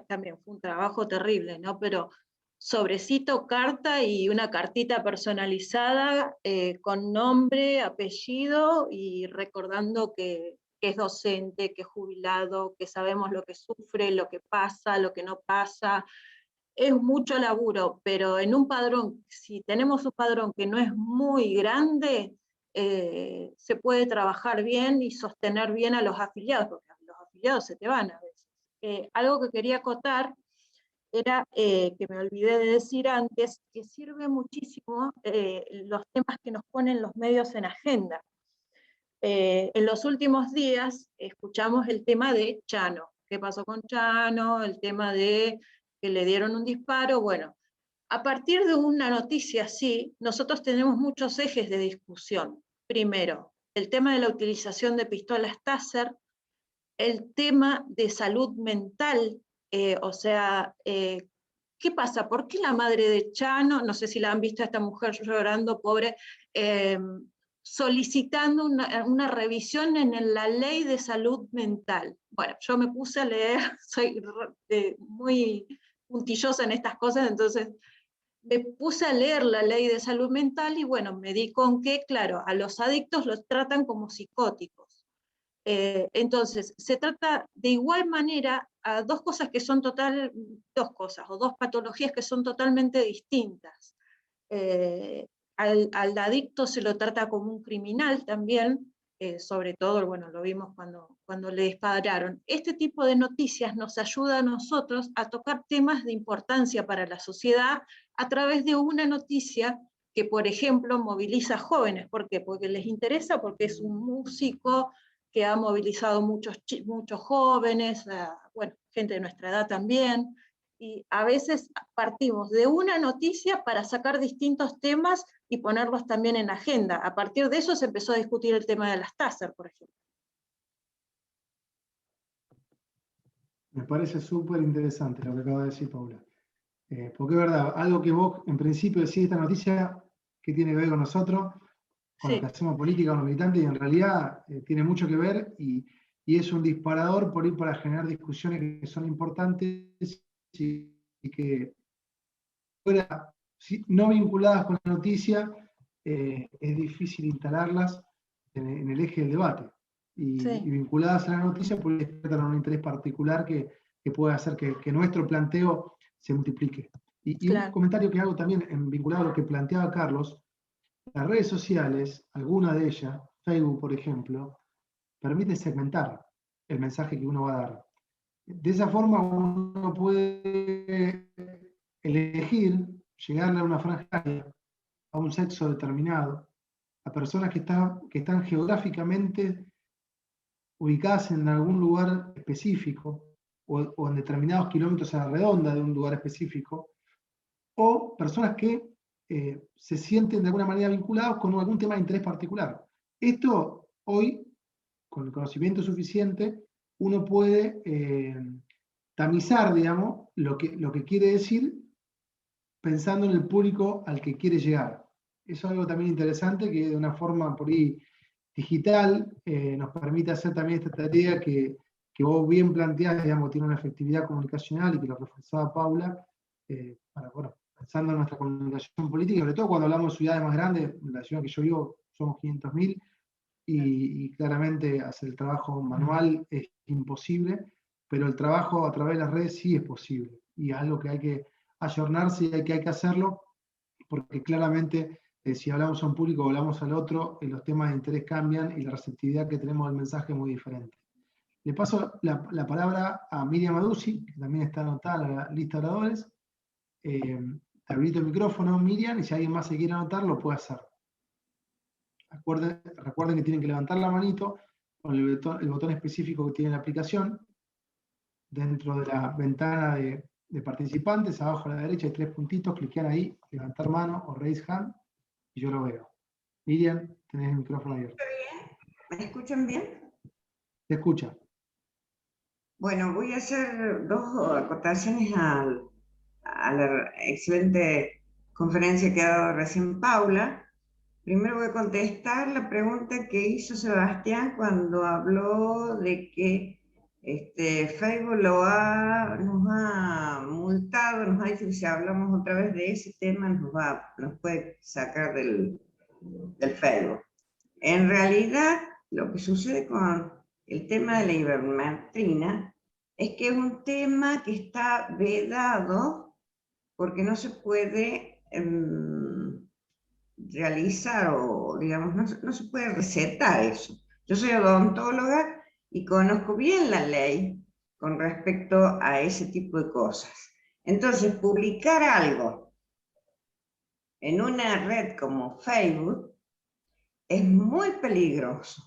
también fue un trabajo terrible, ¿no? Pero sobrecito, carta y una cartita personalizada con nombre, apellido y recordando que es docente, que es jubilado, que sabemos lo que sufre, lo que pasa, lo que no pasa. Es mucho laburo, pero en un padrón, si tenemos un padrón que no es muy grande, se puede trabajar bien y sostener bien a los afiliados, porque los afiliados se te van a veces. Algo que quería acotar era, que me olvidé de decir antes, que sirve muchísimo los temas que nos ponen los medios en agenda. En los últimos días escuchamos el tema de Chano. ¿Qué pasó con Chano? El tema de que le dieron un disparo. Bueno, a partir de una noticia así, nosotros tenemos muchos ejes de discusión. Primero, el tema de la utilización de pistolas Taser, el tema de salud mental, o sea, ¿qué pasa? ¿Por qué la madre de Chano, no sé si la han visto a esta mujer llorando, pobre, solicitando una revisión en la ley de salud mental? Bueno, yo me puse a leer, soy muy puntillosa en estas cosas, entonces me puse a leer la ley de salud mental y bueno, me di con que, claro, a los adictos los tratan como psicóticos. Entonces, se trata de igual manera a dos cosas que son dos cosas, o dos patologías que son totalmente distintas. Al adicto se lo trata como un criminal también, sobre todo, bueno, lo vimos cuando le dispararon. Este tipo de noticias nos ayuda a nosotros a tocar temas de importancia para la sociedad a través de una noticia que, por ejemplo, moviliza a jóvenes. ¿Por qué? Porque les interesa, porque es un músico que ha movilizado muchos jóvenes, bueno, gente de nuestra edad también, y a veces partimos de una noticia para sacar distintos temas y ponerlos también en agenda. A partir de eso se empezó a discutir el tema de las Taser, por ejemplo. Me parece súper interesante lo que acaba de decir Paula. Porque es verdad, algo que vos en principio decís esta noticia, que tiene que ver con nosotros, con lo que hacemos política, con los militantes, y en realidad tiene mucho que ver y es un disparador por ir para generar discusiones que son importantes y que fuera, no vinculadas con la noticia, es difícil instalarlas en el eje del debate. Sí. vinculadas a la noticia, pues despiertan un interés particular que puede hacer que nuestro planteo se multiplique. Y un Claro. comentario que hago también vinculado a lo que planteaba Carlos: las redes sociales, alguna de ellas, Facebook por ejemplo, permite segmentar el mensaje que uno va a dar. De esa forma uno puede elegir llegarle a una franja, a un sexo determinado, a personas que están geográficamente ubicadas en algún lugar específico o en determinados kilómetros a la redonda de un lugar específico, o personas que se sienten de alguna manera vinculados con algún tema de interés particular. Esto hoy, con el conocimiento suficiente, uno puede tamizar, digamos, lo que quiere decir pensando en el público al que quiere llegar. Eso es algo también interesante que de una forma por ahí digital nos permite hacer también esta tarea que vos bien planteás, digamos, tiene una efectividad comunicacional y que lo reforzaba Paula, para, bueno, pensando en nuestra comunicación política, sobre todo cuando hablamos de ciudades más grandes. En la ciudad que yo vivo somos 500.000 y claramente hacer el trabajo manual es imposible, pero el trabajo a través de las redes sí es posible y es algo que hay que ayornarse y que hay que hacerlo, porque claramente si hablamos a un público o hablamos al otro, los temas de interés cambian y la receptividad que tenemos del mensaje es muy diferente. Le paso la palabra a Miriam Aduzzi, que también está anotada en la lista de oradores. Te habilito el micrófono, Miriam, y si alguien más se quiere anotar, lo puede hacer. Recuerden que tienen que levantar la manito con el botón específico que tiene la aplicación. Dentro de la ventana de participantes, abajo a la derecha hay 3 puntitos, cliquean ahí, levantar mano o raise hand, y yo lo veo. Miriam, tenés el micrófono abierto. ¿Me escuchan bien? Te escucha. Bueno, voy a hacer 2 acotaciones a la excelente conferencia que ha dado recién Paula. Primero voy a contestar la pregunta que hizo Sebastián cuando habló de que Facebook nos ha multado, nos ha dicho que si hablamos otra vez de ese tema nos puede sacar del Facebook. En realidad, lo que sucede con el tema de la ivermectina es que es un tema que está vedado porque no se puede realizar o, digamos, no se puede recetar eso. Yo soy odontóloga y conozco bien la ley con respecto a ese tipo de cosas. Entonces, publicar algo en una red como Facebook es muy peligroso,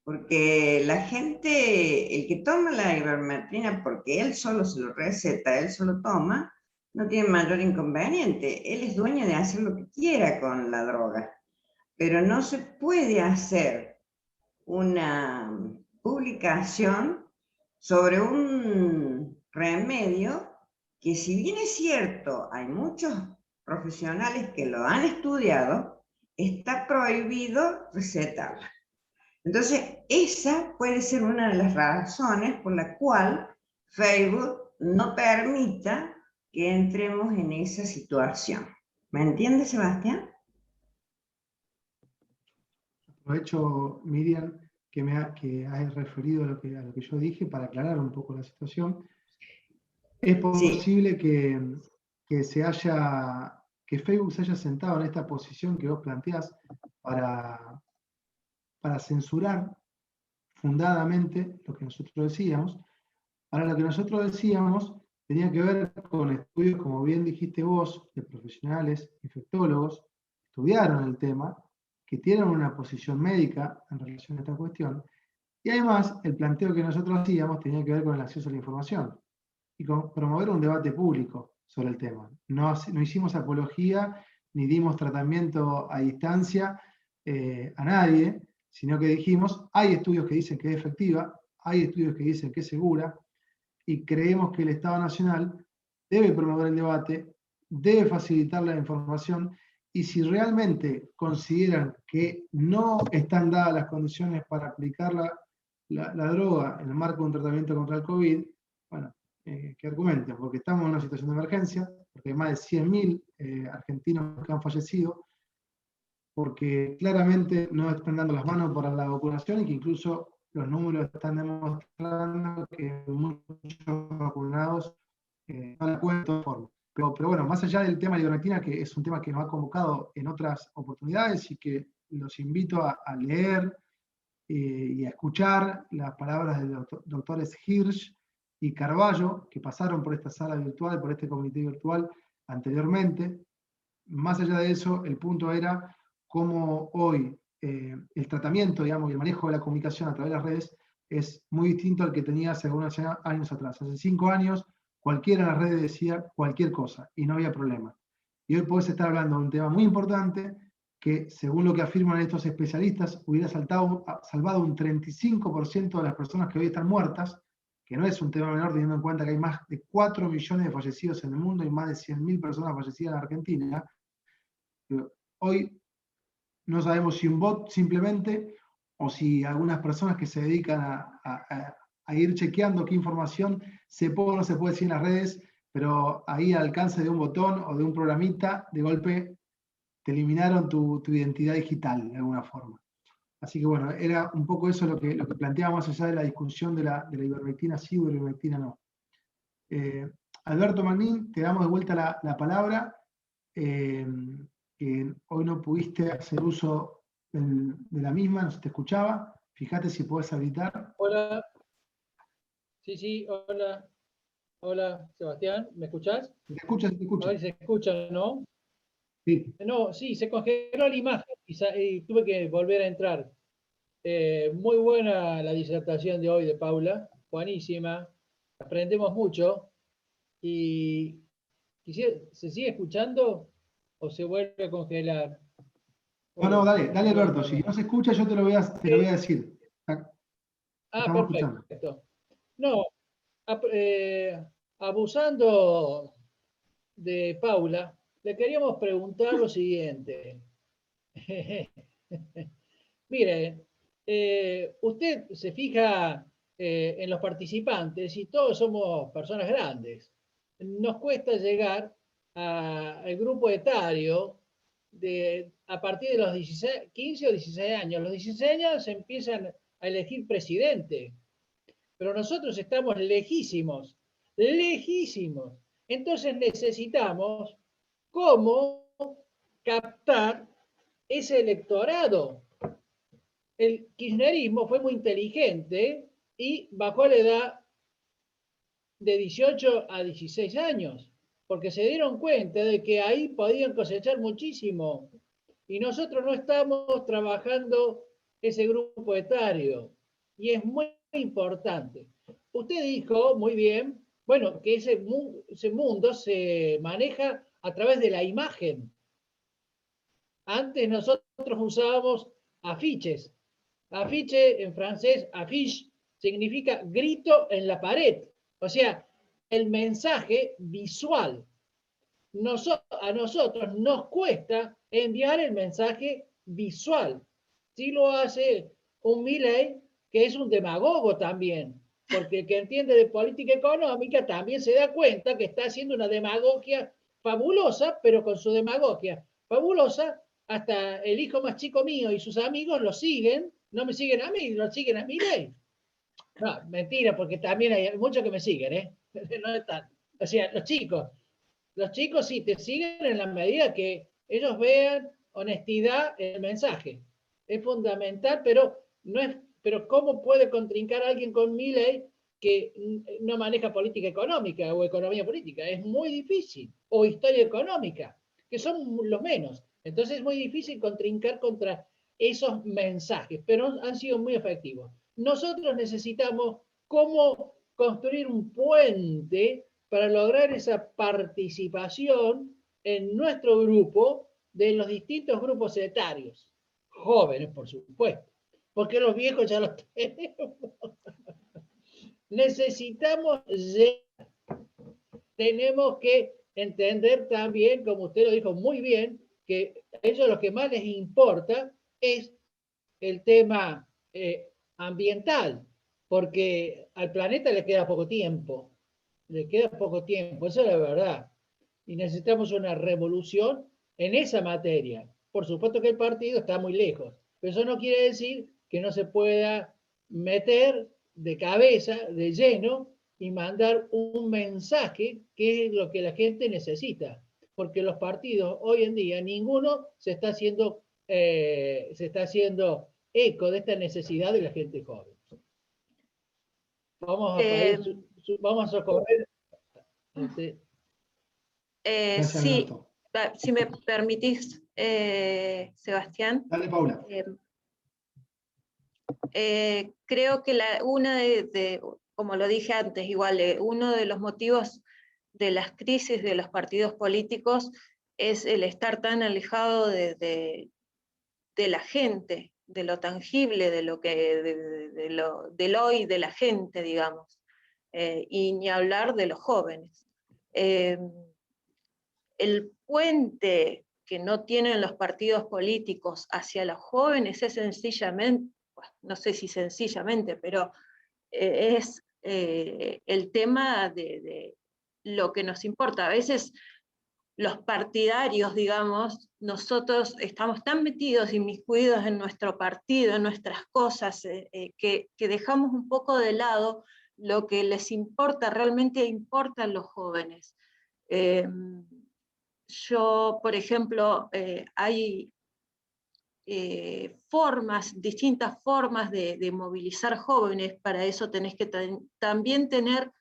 porque la gente, el que toma la ivermectina porque él solo se lo receta, él solo toma, no tiene mayor inconveniente. Él es dueño de hacer lo que quiera con la droga, pero no se puede hacer una publicación sobre un remedio que, si bien es cierto, hay muchos profesionales que lo han estudiado, está prohibido recetarla. Entonces, esa puede ser una de las razones por la cual Facebook no permita que entremos en esa situación. ¿Me entiende, Sebastián? Aprovecho, Miriam, que has referido a lo que yo dije para aclarar un poco la situación. Es posible que Facebook se haya sentado en esta posición que vos planteás para censurar fundadamente lo que nosotros decíamos. Ahora, lo que nosotros decíamos tenía que ver con estudios, como bien dijiste vos, de profesionales, infectólogos, estudiaron el tema, que tienen una posición médica en relación a esta cuestión, y además el planteo que nosotros hacíamos tenía que ver con el acceso a la información y con promover un debate público sobre el tema. No hicimos apología ni dimos tratamiento a distancia a nadie, sino que dijimos, hay estudios que dicen que es efectiva, hay estudios que dicen que es segura, y creemos que el Estado Nacional debe promover el debate, debe facilitar la información, y si realmente consideran que no están dadas las condiciones para aplicar la droga en el marco de un tratamiento contra el COVID, bueno, que argumenten, porque estamos en una situación de emergencia, porque hay más de 100.000 argentinos que han fallecido, porque claramente no están dando las manos para la vacunación y que incluso los números están demostrando que muchos vacunados no la cuentan de forma. Pero bueno, más allá del tema de la ivermectina, que es un tema que nos ha convocado en otras oportunidades y que los invito a leer y a escuchar las palabras de los doctores Hirsch y Carballo, que pasaron por esta sala virtual, por este comité virtual anteriormente. Más allá de eso, el punto era cómo hoy el tratamiento, digamos, y el manejo de la comunicación a través de las redes es muy distinto al que tenía hace algunos años atrás. Hace 5 años, cualquiera en las redes decía cualquier cosa y no había problema. Y hoy podés estar hablando de un tema muy importante que, según lo que afirman estos especialistas, hubiera salvado un 35% de las personas que hoy están muertas, que no es un tema menor teniendo en cuenta que hay más de 4 millones de fallecidos en el mundo y más de 100.000 personas fallecidas en Argentina. Hoy no sabemos si un bot simplemente o si algunas personas que se dedican a ir chequeando qué información se puede o no se puede decir en las redes, pero ahí al alcance de un botón o de un programita, de golpe te eliminaron tu identidad digital de alguna forma. Así que bueno, era un poco eso lo que planteaba más allá de la discusión de la ivermectina sí o la ivermectina no. Alberto Magnin, te damos de vuelta la palabra. Que hoy no pudiste hacer uso de la misma, no se te escuchaba. Fíjate si podés habilitar. Hola. Sí, hola. Hola, Sebastián, ¿me escuchás? ¿Te escuchas? ¿Te A escuchas? ver si se escucha, ¿no? Sí. No, sí, se congeló la imagen y tuve que volver a entrar. Muy buena la disertación de hoy de Paula, buenísima. Aprendemos mucho y ¿se sigue escuchando o se vuelve a congelar? No, dale Alberto, si no se escucha yo te lo voy a decir. Estamos escuchando. Perfecto. No, abusando de Paula, le queríamos preguntar lo siguiente. Mire, usted se fija en los participantes y todos somos personas grandes. Nos cuesta llegar al grupo etario a partir de los 15 o 16 años. Los 16 años se empiezan a elegir presidente, pero nosotros estamos lejísimos, lejísimos. Entonces necesitamos cómo captar ese electorado. El kirchnerismo fue muy inteligente y bajó la edad de 18 a 16 años, porque se dieron cuenta de que ahí podían cosechar muchísimo. Y nosotros no estamos trabajando ese grupo etario. Y es muy importante. Usted dijo muy bien, bueno, que ese mundo se maneja a través de la imagen. Antes nosotros usábamos afiches. Afiche en francés, affiche, significa grito en la pared. O sea, el mensaje visual. A nosotros nos cuesta enviar el mensaje visual. Si lo hace un Milei, que es un demagogo también, porque el que entiende de política económica también se da cuenta que está haciendo una demagogia fabulosa, pero con su demagogia fabulosa, hasta el hijo más chico mío y sus amigos lo siguen, no me siguen a mí, lo siguen a Milei. No, mentira, porque también hay muchos que me siguen, ¿eh? No están. O sea, los chicos sí te siguen en la medida que ellos vean honestidad en el mensaje. Es fundamental, pero no es, pero ¿cómo puede contrincar a alguien con Milei que no maneja política económica o economía política? Es muy difícil. O historia económica, que son los menos. Entonces es muy difícil contrincar contra esos mensajes, pero han sido muy efectivos. Nosotros necesitamos cómo construir un puente para lograr esa participación en nuestro grupo de los distintos grupos etarios. Jóvenes, por supuesto, porque los viejos ya los tenemos. Necesitamos tenemos que entender también, como usted lo dijo muy bien, que a ellos lo que más les importa es el tema ambiental, porque al planeta le queda poco tiempo. Le queda poco tiempo, eso es la verdad. Y necesitamos una revolución en esa materia. por supuesto que el partido está muy lejos. Pero eso no quiere decir que no se pueda meter de cabeza, de lleno, y mandar un mensaje que es lo que la gente necesita. Porque los partidos hoy en día, ninguno se está haciendo eco de esta necesidad de la gente joven. Vamos a socorrer. Sí, si me permitís, Sebastián. Dale, Paula. Creo que como lo dije antes, igual, uno de los motivos de las crisis de los partidos políticos es el estar tan alejado de la gente, de lo tangible, del hoy de la gente, digamos, y ni hablar de los jóvenes. El puente que no tienen los partidos políticos hacia los jóvenes es sencillamente, no sé si sencillamente, pero es el tema de lo que nos importa. A veces los partidarios, digamos, nosotros estamos tan metidos, inmiscuidos en nuestro partido, en nuestras cosas, que dejamos un poco de lado lo que les importa, realmente importa a los jóvenes. Yo, por ejemplo, hay distintas formas de movilizar jóvenes. Para eso tenés que también tener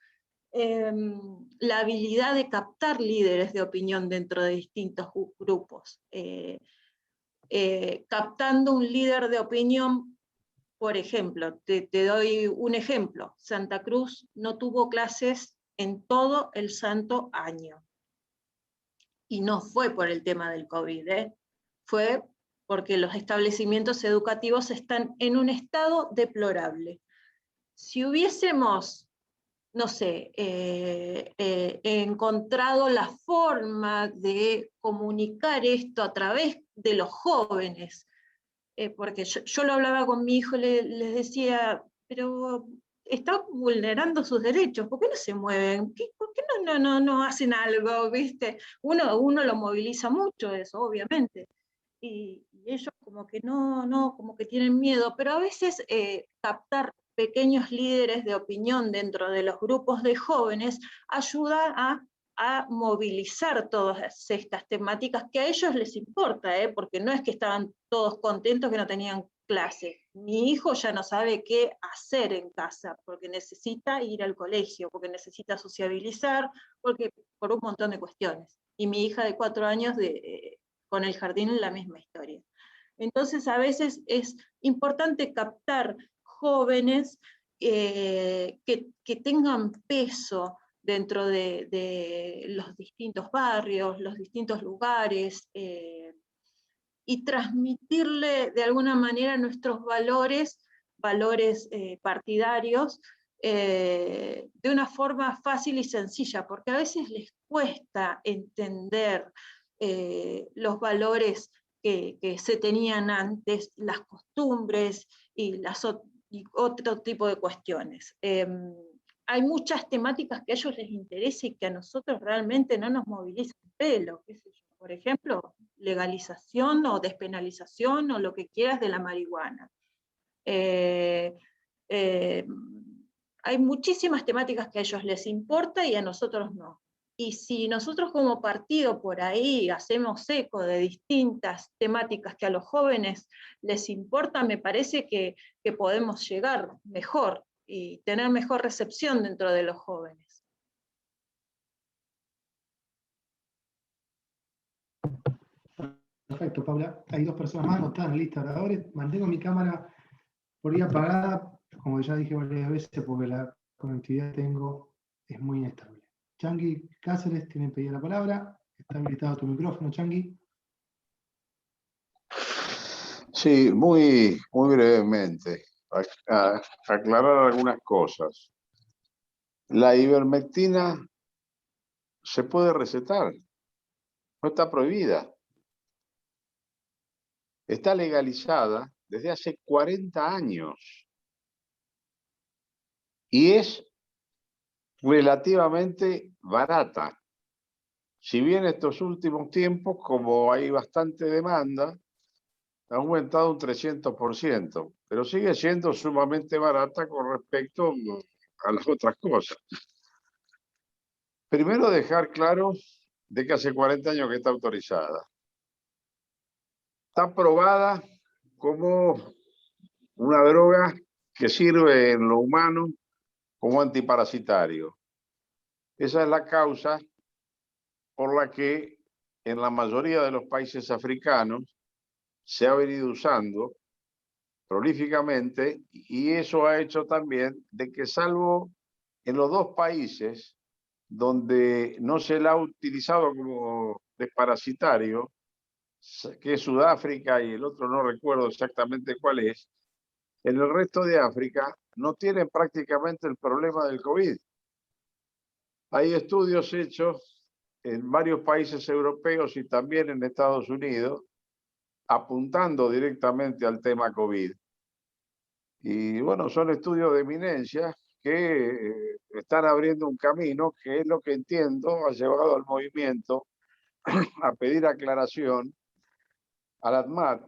la habilidad de captar líderes de opinión dentro de distintos grupos. Captando un líder de opinión, por ejemplo, te doy un ejemplo: Santa Cruz no tuvo clases en todo el santo año. Y no fue por el tema del COVID, fue porque los establecimientos educativos están en un estado deplorable. Si hubiésemos, no sé, encontrado la forma de comunicar esto a través de los jóvenes, porque yo lo hablaba con mi hijo, les decía, pero están vulnerando sus derechos, ¿por qué no se mueven? ¿Por qué no hacen algo? ¿Viste? Uno lo moviliza mucho eso, obviamente, y ellos como que como que tienen miedo, pero a veces captar pequeños líderes de opinión dentro de los grupos de jóvenes ayuda a movilizar todas estas temáticas que a ellos les importa, porque no es que estaban todos contentos que no tenían clase. Mi hijo ya no sabe qué hacer en casa, porque necesita ir al colegio, porque necesita sociabilizar, por un montón de cuestiones. Y mi hija de 4 años con el jardín la misma historia. Entonces a veces es importante captar jóvenes que tengan peso dentro de los distintos barrios, los distintos lugares, y transmitirle de alguna manera nuestros valores partidarios, de una forma fácil y sencilla, porque a veces les cuesta entender los valores que se tenían antes, las costumbres y otro tipo de cuestiones. Hay muchas temáticas que a ellos les interesa y que a nosotros realmente no nos movilizan pelo, qué sé yo. Por ejemplo, legalización o despenalización o lo que quieras de la marihuana. Hay muchísimas temáticas que a ellos les importa y a nosotros no. Y si nosotros como partido por ahí hacemos eco de distintas temáticas que a los jóvenes les importan, me parece que podemos llegar mejor y tener mejor recepción dentro de los jóvenes. Perfecto, Paula. Hay 2 personas más anotadas en la lista de oradores. Mantengo mi cámara por ahí apagada, como ya dije varias veces, porque la conectividad que tengo es muy inestable. Changi Cáceres tiene pedida la palabra. Está habilitado tu micrófono, Changi. Sí, muy brevemente, aclarar algunas cosas. La ivermectina se puede recetar, no está prohibida. Está legalizada desde hace 40 años y es relativamente barata. Si bien estos últimos tiempos, como hay bastante demanda, ha aumentado un 300%, pero sigue siendo sumamente barata con respecto a las otras cosas. Primero, dejar claro de que hace 40 años que está autorizada. Está probada como una droga que sirve en lo humano como antiparasitario. Esa es la causa por la que en la mayoría de los países africanos se ha venido usando prolíficamente, y eso ha hecho también de que, salvo en los dos países donde no se la ha utilizado como desparasitario, que es Sudáfrica y el otro no recuerdo exactamente cuál es, en el resto de África no tienen prácticamente el problema del COVID. Hay estudios hechos en varios países europeos y también en Estados Unidos apuntando directamente al tema COVID. Y bueno, son estudios de eminencia que están abriendo un camino que es lo que entiendo ha llevado al movimiento a pedir aclaración al ADMAT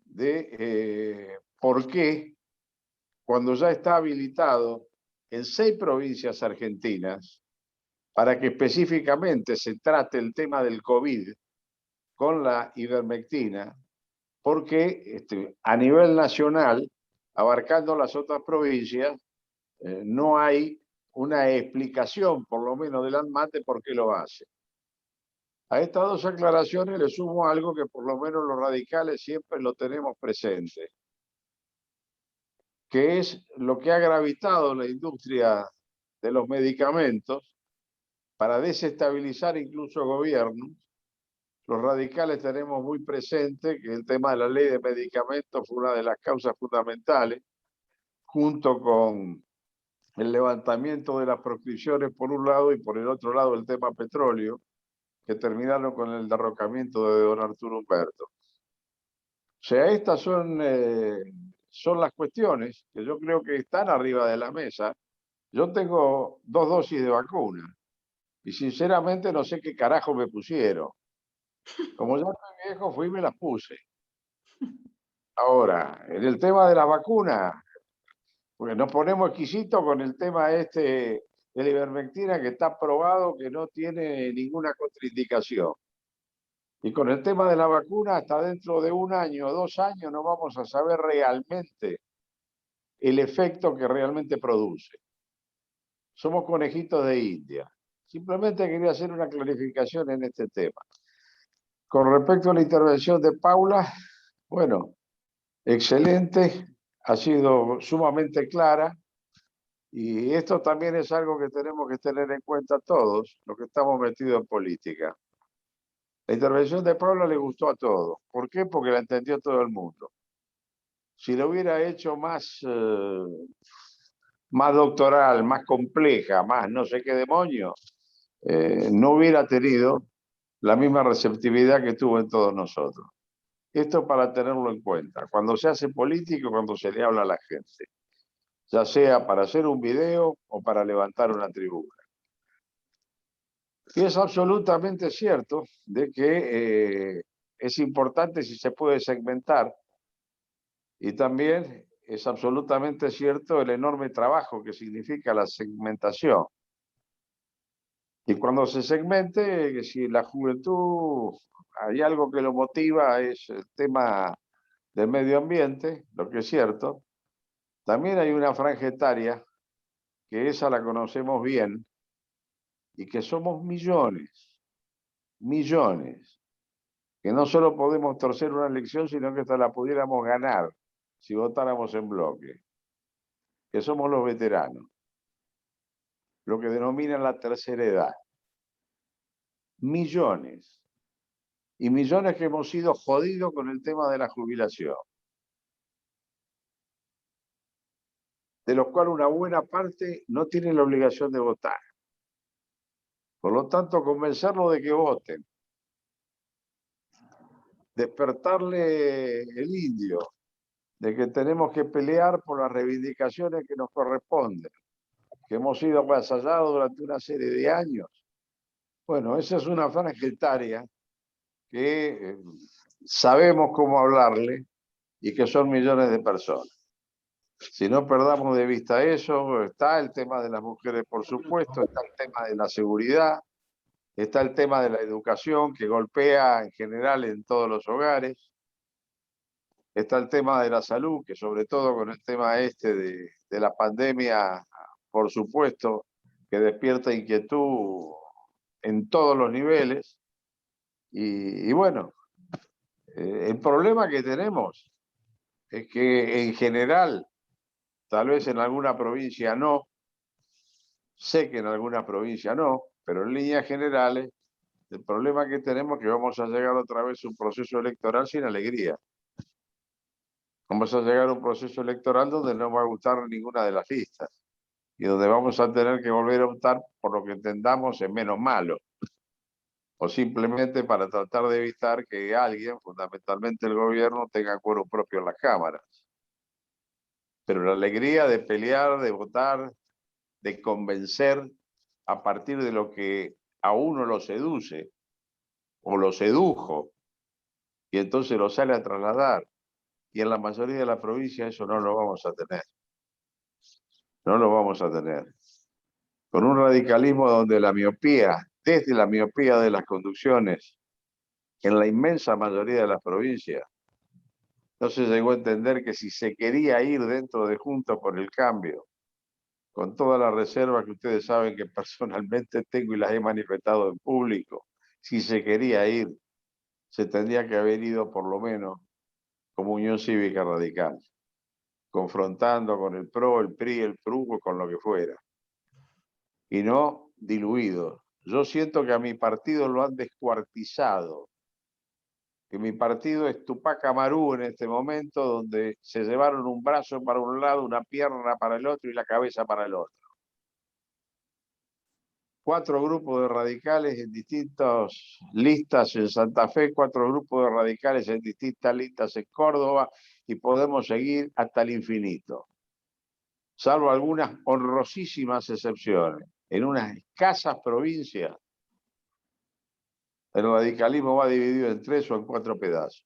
de por qué, cuando ya está habilitado en 6 provincias argentinas, para que específicamente se trate el tema del COVID con la ivermectina, porque a nivel nacional, abarcando las otras provincias, no hay una explicación, por lo menos del ANMAT, de por qué lo hace. A estas dos aclaraciones le sumo algo que por lo menos los radicales siempre lo tenemos presente, que es lo que ha gravitado la industria de los medicamentos para desestabilizar incluso gobiernos. Los radicales tenemos muy presente que el tema de la ley de medicamentos fue una de las causas fundamentales, junto con el levantamiento de las proscripciones por un lado y por el otro lado el tema petróleo, que terminaron con el derrocamiento de don Arturo Umberto. O sea, estas son las cuestiones que yo creo que están arriba de la mesa. Yo tengo 2 dosis de vacuna y sinceramente no sé qué carajo me pusieron. Como ya estoy viejo, fui y me las puse. Ahora, en el tema de las vacunas, porque nos ponemos exquisitos con el tema de la ivermectina, que está probado que no tiene ninguna contraindicación. Y con el tema de la vacuna, hasta dentro de 1 año o 2 años no vamos a saber realmente el efecto que realmente produce. Somos conejitos de India. Simplemente quería hacer una clarificación en este tema. Con respecto a la intervención de Paula, bueno, excelente, ha sido sumamente clara, y esto también es algo que tenemos que tener en cuenta todos los que estamos metidos en política. La intervención de Paula le gustó a todos. ¿Por qué? Porque la entendió todo el mundo. Si lo hubiera hecho más doctoral, más compleja, más no sé qué demonio, no hubiera tenido la misma receptividad que tuvo en todos nosotros. Esto para tenerlo en cuenta, cuando se hace político, cuando se le habla a la gente, ya sea para hacer un video o para levantar una tribuna. Y es absolutamente cierto de que es importante si se puede segmentar, y también es absolutamente cierto el enorme trabajo que significa la segmentación. Y cuando se segmente, que si la juventud hay algo que lo motiva es el tema del medio ambiente, lo que es cierto, también hay una franja etaria que esa la conocemos bien y que somos millones, que no solo podemos torcer una elección, sino que hasta la pudiéramos ganar si votáramos en bloque, que somos los veteranos, lo que denominan la tercera edad. Millones. Y millones que hemos sido jodidos con el tema de la jubilación, de los cuales una buena parte no tiene la obligación de votar. Por lo tanto, convencerlos de que voten, despertarle el indio, de que tenemos que pelear por las reivindicaciones que nos corresponden, que hemos sido avasallados durante una serie de años. Bueno, esa es una franja etaria que sabemos cómo hablarle, y que son millones de personas. Si no perdamos de vista eso, está el tema de las mujeres, por supuesto, está el tema de la seguridad, está el tema de la educación que golpea en general en todos los hogares, está el tema de la salud, que sobre todo con el tema de la pandemia, por supuesto, que despierta inquietud en todos los niveles. Y bueno, el problema que tenemos es que en general, tal vez en alguna provincia no, sé que en alguna provincia no, pero en líneas generales, el problema que tenemos es que vamos a llegar otra vez a un proceso electoral sin alegría. Vamos a llegar a un proceso electoral donde no va a gustar ninguna de las listas y donde vamos a tener que volver a optar por lo que entendamos es menos malo, o simplemente para tratar de evitar que alguien, fundamentalmente el gobierno, tenga quórum propio en las cámaras. Pero la alegría de pelear, de votar, de convencer a partir de lo que a uno lo seduce o lo sedujo y entonces lo sale a trasladar. Y en la mayoría de las provincias eso no lo vamos a tener. No lo vamos a tener. Con un radicalismo donde la miopía, desde la miopía de las conducciones, en la inmensa mayoría de las provincias, no se llegó a entender que si se quería ir dentro de Juntos por el Cambio, con todas las reservas que ustedes saben que personalmente tengo y las he manifestado en público, si se quería ir, se tendría que haber ido por lo menos como Unión Cívica Radical, confrontando con el PRO, el PRI, el PRU, con lo que fuera, y no diluido. Yo siento que a mi partido lo han descuartizado, que mi partido es Tupac Amaru en este momento, donde se llevaron un brazo para un lado, una pierna para el otro y la cabeza para el otro. 4 grupos de radicales en distintas listas en Santa Fe, 4 grupos de radicales en distintas listas en Córdoba, y podemos seguir hasta el infinito. Salvo algunas honrosísimas excepciones. En unas escasas provincias, el radicalismo va dividido en 3 o en 4 pedazos.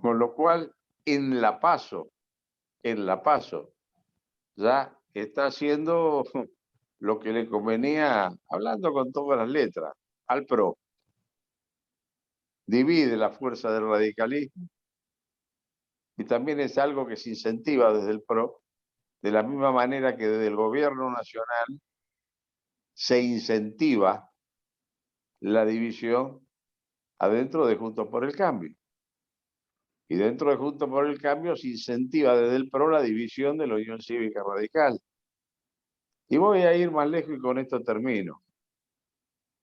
Con lo cual, en La Paso, ya está haciendo lo que le convenía, hablando con todas las letras, al PRO. Divide la fuerza del radicalismo y también es algo que se incentiva desde el PRO, de la misma manera que desde el gobierno nacional se incentiva la división adentro de Juntos por el Cambio. Y dentro de Juntos por el Cambio se incentiva desde el PRO la división de la Unión Cívica Radical. Y voy a ir más lejos y con esto termino.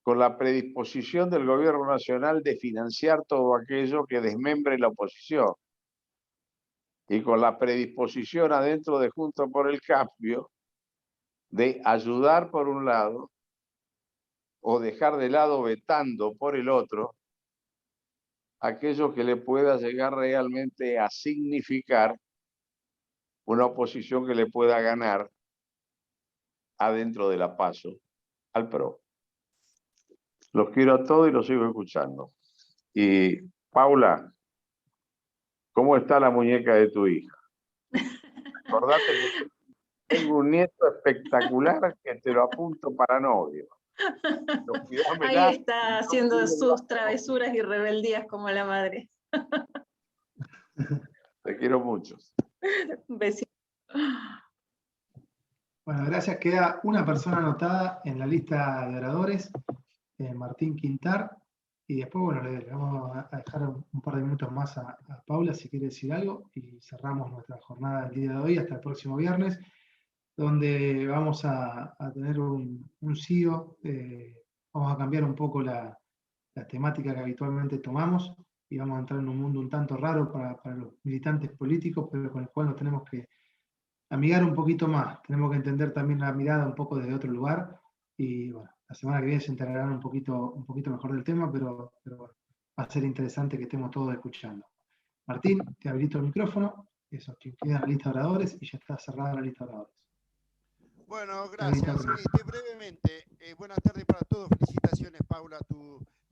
Con la predisposición del gobierno nacional de financiar todo aquello que desmembre la oposición. Y con la predisposición adentro de Juntos por el Cambio de ayudar por un lado o dejar de lado vetando por el otro aquello que le pueda llegar realmente a significar una oposición que le pueda ganar adentro de la PASO al PRO. Los quiero a todos y los sigo escuchando. Y Paula, ¿cómo está la muñeca de tu hija? Acordate que tengo un nieto espectacular que te lo apunto para novio. Ahí está haciendo sus travesuras y rebeldías como la madre. Te quiero mucho. Besito. Bueno, gracias. Queda una persona anotada en la lista de oradores, Martín Quintar, y después, bueno, le vamos a dejar un par de minutos más a Paula si quiere decir algo, y cerramos nuestra jornada del día de hoy hasta el próximo viernes, donde vamos a tener un CEO, vamos a cambiar un poco la temática que habitualmente tomamos, y vamos a entrar en un mundo un tanto raro para los militantes políticos, pero con el cual nos tenemos que amigar un poquito más. Tenemos que entender también la mirada un poco desde otro lugar, y bueno, la semana que viene se enterarán un poquito mejor del tema, pero bueno, va a ser interesante que estemos todos escuchando. Martín, te habilito el micrófono, eso, que queda la lista de oradores y ya está cerrada la lista de oradores. Bueno, gracias. Brevemente, buenas tardes para todos. Felicitaciones, Paula,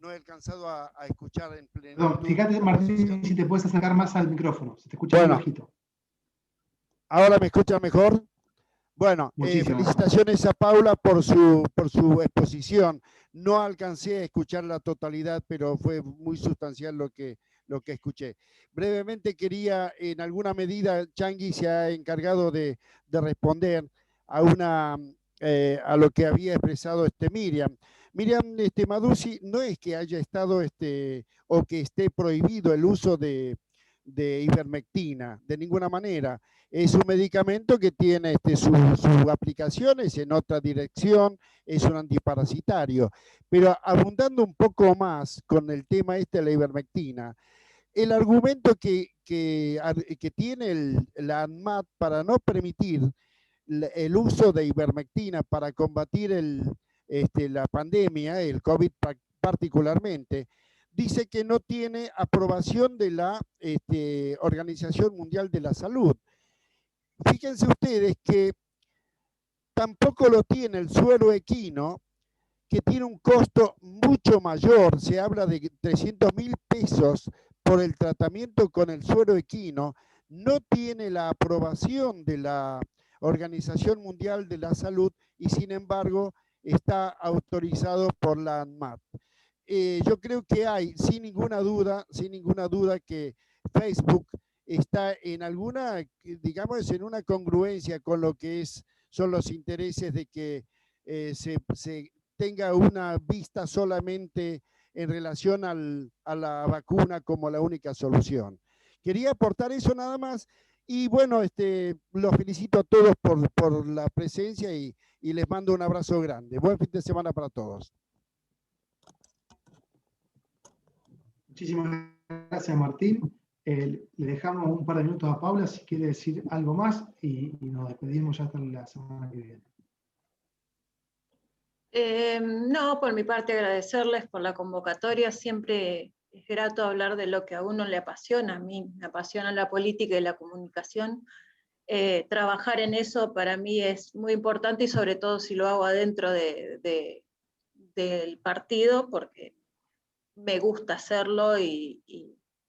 no he alcanzado a escuchar en plenitud. Perdón, fíjate, Martín, si te puedes acercar más al micrófono. Se te escucha muy bajito. ¿Ahora me escucha mejor? Bueno, felicitaciones a Paula por su exposición. No alcancé a escuchar la totalidad, pero fue muy sustancial lo que escuché. Brevemente quería, en alguna medida, Changi se ha encargado de responder a lo que había expresado Miriam. Miriam Maduzzi, no es que haya estado o que esté prohibido el uso de ivermectina, de ninguna manera. Es un medicamento que tiene sus aplicaciones en otra dirección, es un antiparasitario. Pero abundando un poco más con el tema de la ivermectina, el argumento que tiene la ANMAT para no permitir el uso de ivermectina para combatir la pandemia, el COVID particularmente, dice que no tiene aprobación de la Organización Mundial de la Salud. Fíjense ustedes que tampoco lo tiene el suero equino, que tiene un costo mucho mayor. Se habla de 300.000 pesos por el tratamiento con el suero equino. No tiene la aprobación de la Organización Mundial de la Salud y sin embargo está autorizado por la ANMAT. Yo creo que hay, sin ninguna duda que Facebook está en alguna, digamos, en una congruencia con lo que son los intereses de que se tenga una vista solamente en relación a la vacuna como la única solución. Quería aportar eso nada más y bueno, los felicito a todos por la presencia y les mando un abrazo grande. Buen fin de semana para todos. Muchísimas gracias, Martín. Le dejamos un par de minutos a Paula si quiere decir algo más y nos despedimos ya hasta la semana que viene. No, por mi parte agradecerles por la convocatoria. Siempre es grato hablar de lo que a uno le apasiona. A mí me apasiona la política y la comunicación. Trabajar en eso para mí es muy importante y sobre todo si lo hago adentro del partido, porque me gusta hacerlo y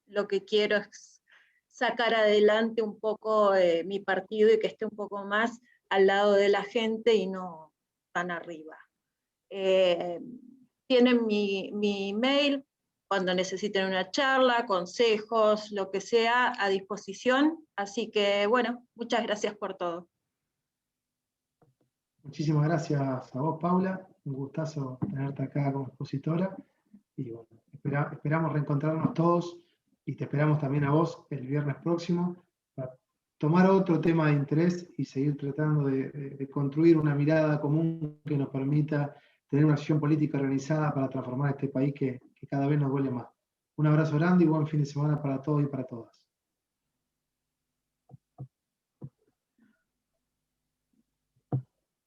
lo que quiero es sacar adelante un poco mi partido y que esté un poco más al lado de la gente y no tan arriba. Tienen mi mail cuando necesiten una charla, consejos, lo que sea, a disposición. Así que, bueno, muchas gracias por todo. Muchísimas gracias a vos, Paula. Un gustazo tenerte acá como expositora. Y bueno, esperamos reencontrarnos todos y te esperamos también a vos el viernes próximo para tomar otro tema de interés y seguir tratando de construir una mirada común que nos permita tener una acción política organizada para transformar este país que cada vez nos duele más. Un abrazo grande y buen fin de semana para todos y para todas.